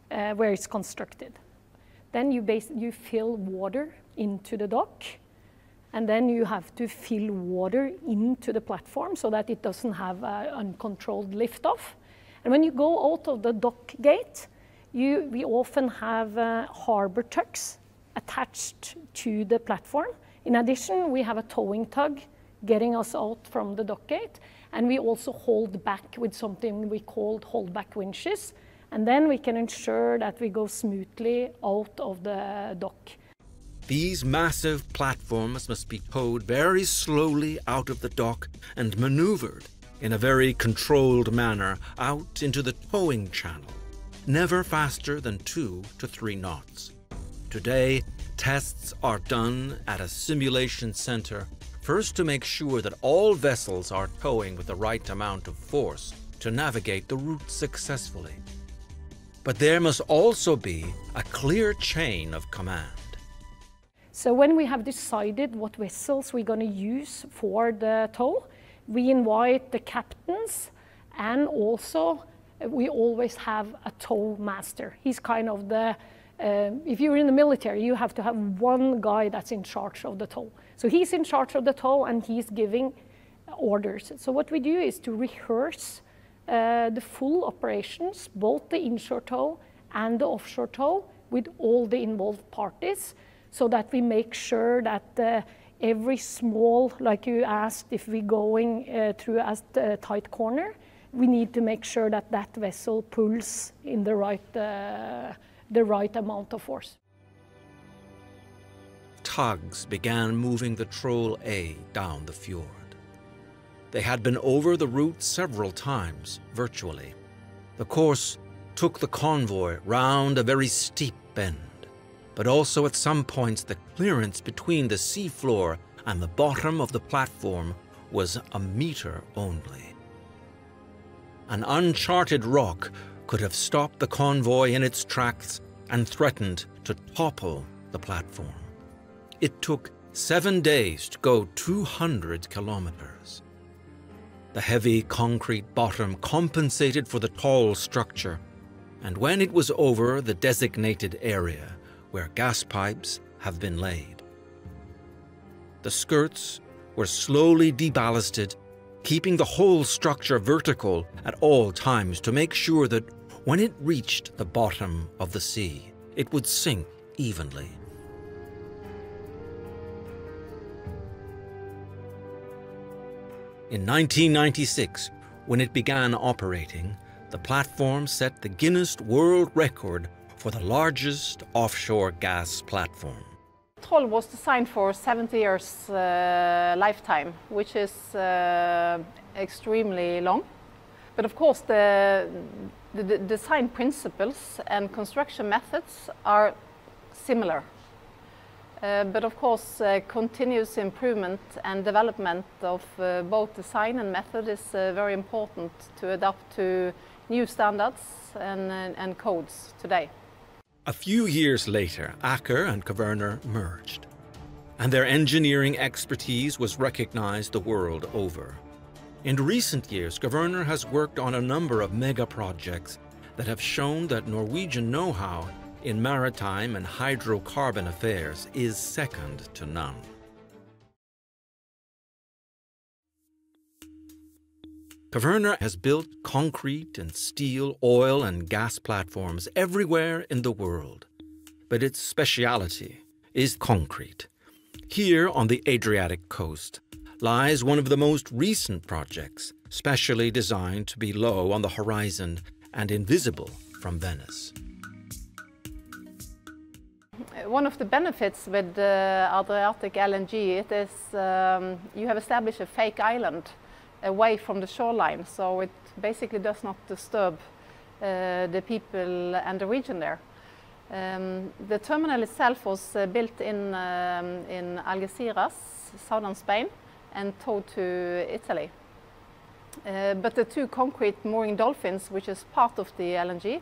where it's constructed. Then you fill water into the dock, and then you have to fill water into the platform so that it doesn't have uncontrolled liftoff. And when you go out of the dock gate, we often have harbor tugs attached to the platform. In addition, we have a towing tug getting us out from the dock gate, and we also hold back with something we call hold-back winches, and then we can ensure that we go smoothly out of the dock. These massive platforms must be towed very slowly out of the dock and maneuvered in a very controlled manner out into the towing channel, never faster than 2 to 3 knots. Today, tests are done at a simulation center, first to make sure that all vessels are towing with the right amount of force to navigate the route successfully. But there must also be a clear chain of command. So when we have decided what vessels we're going to use for the tow, we invite the captains, and also we always have a tow master. He's kind of the, if you're in the military, you have to have one guy that's in charge of the tow. So he's in charge of the tow and he's giving orders. So what we do is to rehearse the full operations, both the inshore tow and the offshore tow, with all the involved parties, so that we make sure that every small, like you asked, if we're going through a tight corner, we need to make sure that that vessel pulls in the right amount of force. Tugs began moving the Troll A down the fjord. They had been over the route several times, virtually. The course took the convoy round a very steep bend, but also at some points the clearance between the seafloor and the bottom of the platform was a meter only. An uncharted rock could have stopped the convoy in its tracks and threatened to topple the platform. It took 7 days to go 200 kilometers. The heavy concrete bottom compensated for the tall structure, and when it was over the designated area where gas pipes have been laid, the skirts were slowly deballasted, keeping the whole structure vertical at all times to make sure that when it reached the bottom of the sea, it would sink evenly. In 1996, when it began operating, the platform set the Guinness World Record for the largest offshore gas platform. Troll was designed for 70 years lifetime, which is extremely long. But of course the design principles and construction methods are similar. But of course continuous improvement and development of both design and method is very important to adapt to new standards and codes today. A few years later, Aker and Kværner merged, and their engineering expertise was recognized the world over. In recent years, Kværner has worked on a number of mega projects that have shown that Norwegian know-how in maritime and hydrocarbon affairs is second to none. Kværner has built concrete and steel, oil and gas platforms everywhere in the world, but its speciality is concrete. Here on the Adriatic coast lies one of the most recent projects, specially designed to be low on the horizon and invisible from Venice. One of the benefits with Adriatic LNG is you have established a fake island away from the shoreline, so it basically does not disturb the people and the region there. The terminal itself was built in Algeciras, southern Spain, and towed to Italy. But the two concrete mooring dolphins, which is part of the LNG,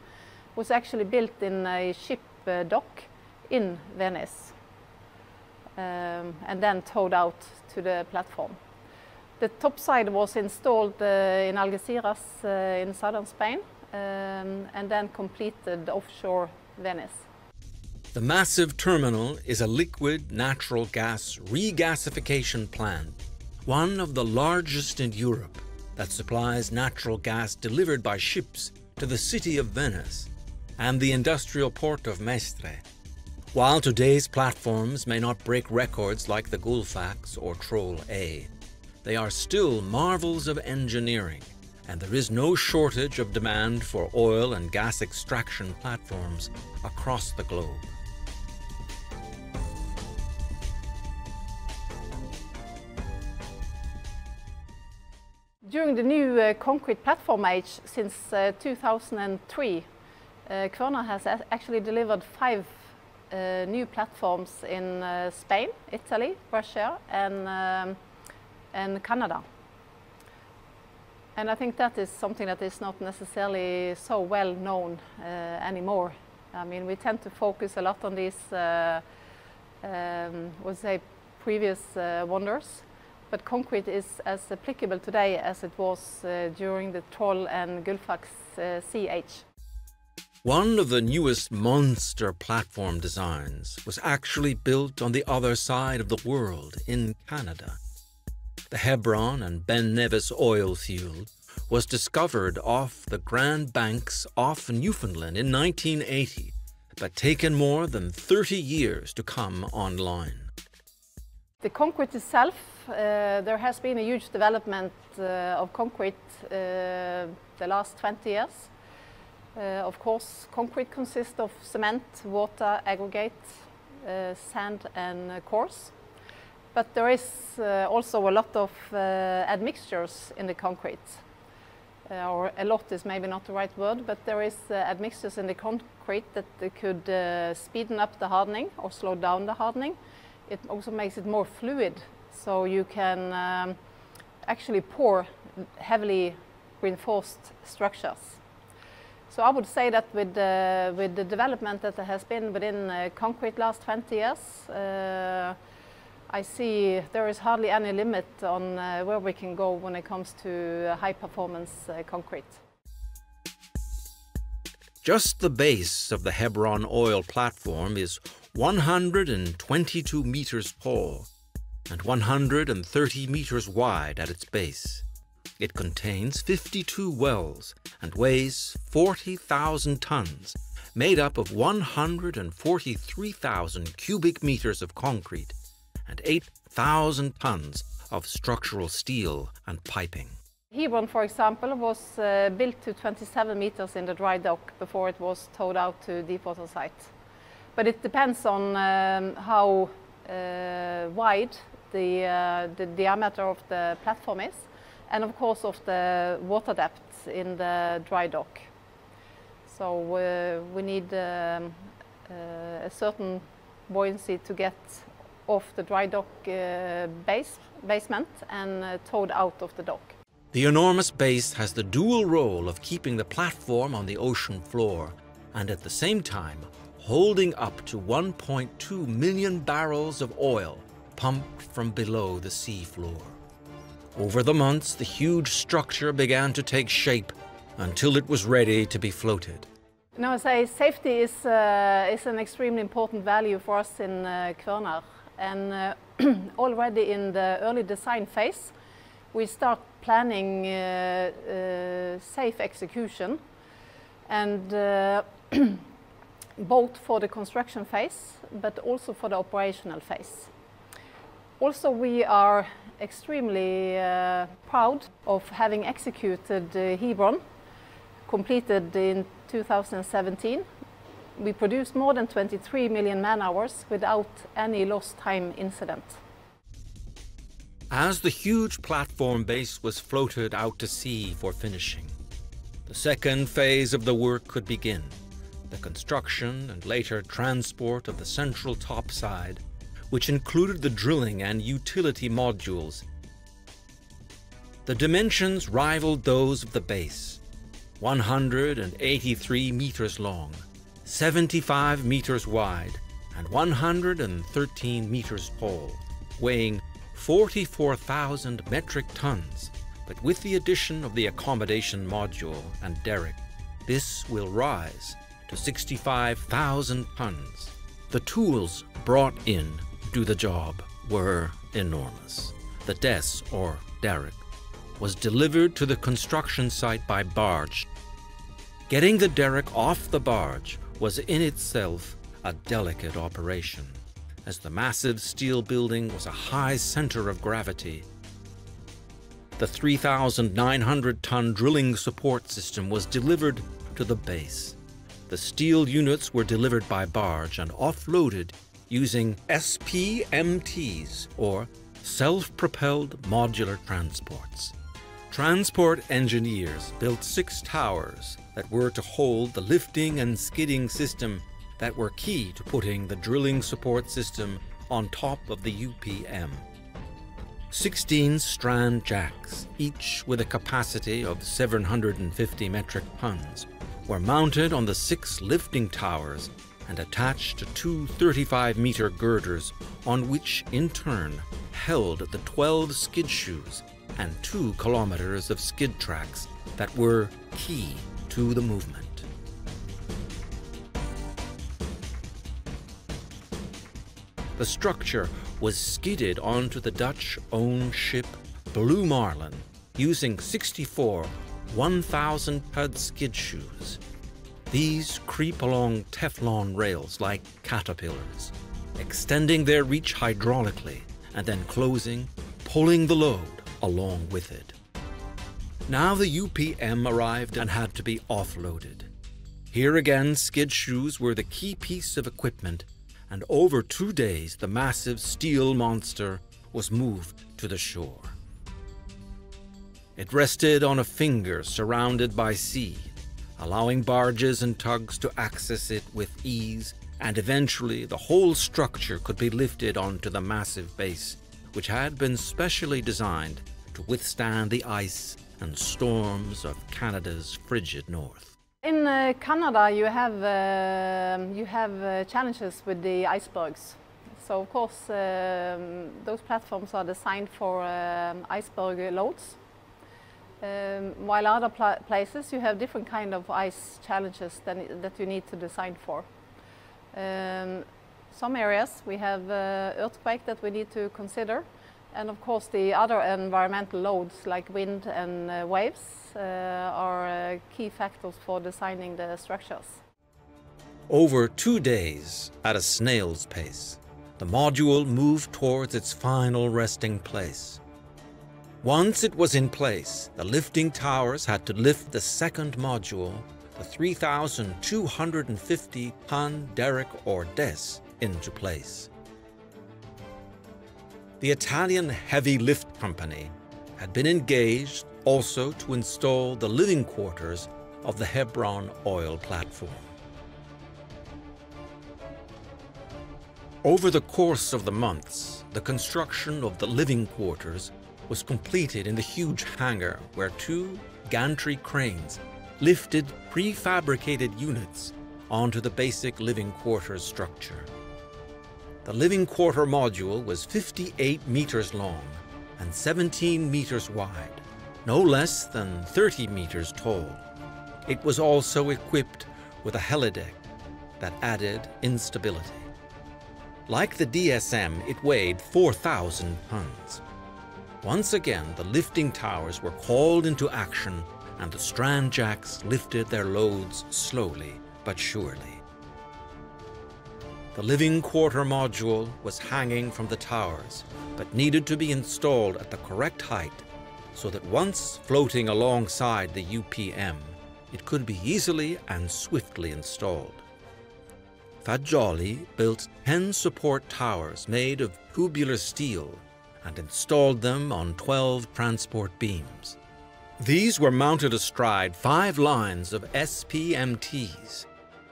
was actually built in a ship dock in Venice and then towed out to the platform. The topside was installed in Algeciras in southern Spain and then completed offshore Venice. The massive terminal is a liquid natural gas regasification plant, one of the largest in Europe, that supplies natural gas delivered by ships to the city of Venice and the industrial port of Mestre. While today's platforms may not break records like the Gullfax or Troll A, they are still marvels of engineering, and there is no shortage of demand for oil and gas extraction platforms across the globe. During the new concrete platform age since 2003, Kværner has actually delivered 5 new platforms in Spain, Italy, Russia and Canada. And I think that is something that is not necessarily so well known anymore. I mean, we tend to focus a lot on these, let's say, previous wonders. But concrete is as applicable today as it was during the Troll and Gullfax sea age. One of the newest monster platform designs was actually built on the other side of the world in Canada. The Hebron and Ben Nevis oil field was discovered off the Grand Banks off Newfoundland in 1980, but taken more than 30 years to come online. The concrete itself, there has been a huge development of concrete the last 20 years. Of course, concrete consists of cement, water, aggregate, sand and coarse. But there is also a lot of admixtures in the concrete. Or a lot is maybe not the right word, but there is admixtures in the concrete that could speeden up the hardening or slow down the hardening. It also makes it more fluid, so you can actually pour heavily reinforced structures. So I would say that with the development that there has been within concrete last 20 years, I see there is hardly any limit on where we can go when it comes to high-performance concrete. Just the base of the Hebron oil platform is 122 meters tall and 130 meters wide at its base. It contains 52 wells and weighs 40,000 tons, made up of 143,000 cubic meters of concrete and 8,000 tons of structural steel and piping. Hebron, for example, was built to 27 meters in the dry dock before it was towed out to deepwater site. But it depends on how wide the diameter of the platform is, and of course of the water depth in the dry dock. So we need a certain buoyancy to get off the dry dock basement and towed out of the dock. The enormous base has the dual role of keeping the platform on the ocean floor and at the same time holding up to 1.2 million barrels of oil pumped from below the sea floor. Over the months, the huge structure began to take shape until it was ready to be floated. Now, I say safety is an extremely important value for us in Kværner, and already in the early design phase, we start planning safe execution, and both for the construction phase, but also for the operational phase. Also, we are extremely proud of having executed Hebron, completed in 2017. We produced more than 23 million man-hours without any lost time incident. As the huge platform base was floated out to sea for finishing, the second phase of the work could begin, the construction and later transport of the central topside, which included the drilling and utility modules. The dimensions rivaled those of the base, 183 meters long, 75 meters wide, and 113 meters tall, weighing 44,000 metric tons, but with the addition of the accommodation module and derrick, this will rise to 65,000 tons. The tools brought in to do the job were enormous. The des, or derrick, was delivered to the construction site by barge. Getting the derrick off the barge was in itself a delicate operation, as the massive steel building was a high center of gravity. The 3,900-ton drilling support system was delivered to the base. The steel units were delivered by barge and offloaded using SPMTs, or self-propelled modular transports. Transport engineers built 6 towers that were to hold the lifting and skidding system that were key to putting the drilling support system on top of the UPM. 16 strand jacks, each with a capacity of 750 metric tons, were mounted on the 6 lifting towers and attached to 2 35-meter girders, on which in turn held the 12 skid shoes and 2 kilometers of skid tracks that were key to the movement. The structure was skidded onto the Dutch-owned ship Blue Marlin using 64 1,000-ton skid shoes. These creep along Teflon rails like caterpillars, extending their reach hydraulically and then closing, pulling the load along with it. Now the UPM arrived and had to be offloaded. Here again, skid shoes were the key piece of equipment, and over 2 days the massive steel monster was moved to the shore. It rested on a finger surrounded by sea, allowing barges and tugs to access it with ease, and eventually the whole structure could be lifted onto the massive base, which had been specially designed to withstand the ice and storms of Canada's frigid north. In Canada, you have challenges with the icebergs. So of course those platforms are designed for iceberg loads. While other places you have different kind of ice challenges that you need to design for. Some areas we have earthquake that we need to consider, and of course the other environmental loads like wind and waves are key factors for designing the structures. Over 2 days, at a snail's pace, the module moved towards its final resting place. Once it was in place, the lifting towers had to lift the second module, the 3,250-ton derrick or des, into place. The Italian heavy lift company had been engaged also to install the living quarters of the Hebron oil platform. Over the course of the months, the construction of the living quarters was completed in the huge hangar where 2 gantry cranes lifted prefabricated units onto the basic living quarters structure. The living quarter module was 58 meters long and 17 meters wide, no less than 30 meters tall. It was also equipped with a helideck that added instability. Like the DSM, it weighed 4,000 tons. Once again, the lifting towers were called into action and the strand jacks lifted their loads slowly but surely. The living quarter module was hanging from the towers, but needed to be installed at the correct height so that once floating alongside the UPM, it could be easily and swiftly installed. Fagioli built 10 support towers made of tubular steel and installed them on 12 transport beams. These were mounted astride 5 lines of SPMTs,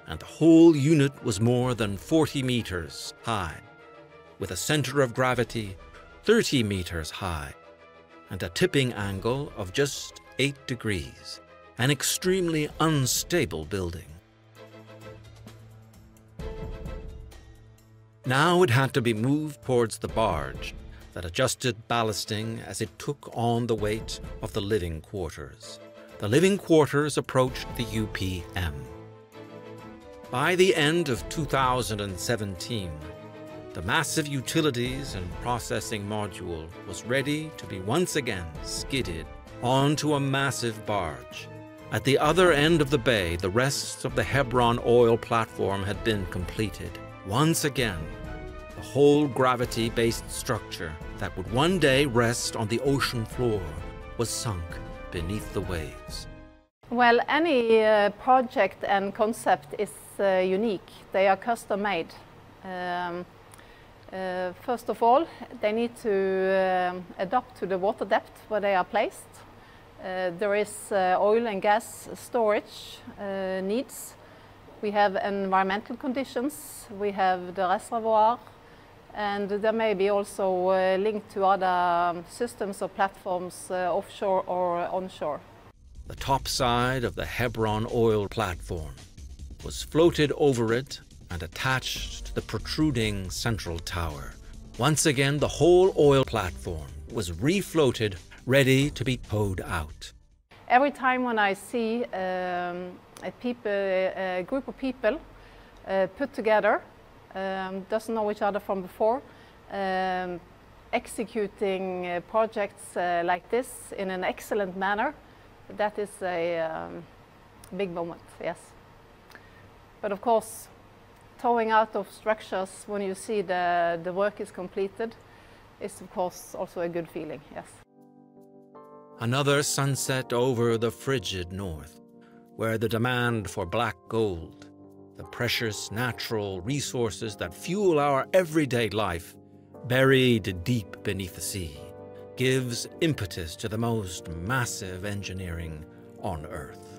and the whole unit was more than 40 meters high, with a center of gravity 30 meters high, and a tipping angle of just 8 degrees, an extremely unstable building. Now it had to be moved towards the barge that adjusted ballasting as it took on the weight of the living quarters. The living quarters approached the UPM. By the end of 2017, the massive utilities and processing module was ready to be once again skidded onto a massive barge. At the other end of the bay, the rest of the Hebron oil platform had been completed. Once again, the whole gravity-based structure that would one day rest on the ocean floor was sunk beneath the waves. Well, any project and concept is unique. They are custom-made. First of all, they need to adapt to the water depth where they are placed. There is oil and gas storage needs. We have environmental conditions. We have the reservoir. And there may be also linked to other systems or platforms offshore or onshore. The top side of the Hebron oil platform was floated over it and attached to the protruding central tower. Once again, the whole oil platform was refloated, ready to be towed out. Every time when I see a group of people put together, doesn't know each other from before, executing projects like this in an excellent manner, that is a big moment, yes. But of course, towing out of structures when you see the work is completed is of course also a good feeling, yes. Another sunset over the frigid north, where the demand for black gold, the precious natural resources that fuel our everyday life, buried deep beneath the sea, gives impetus to the most massive engineering on Earth.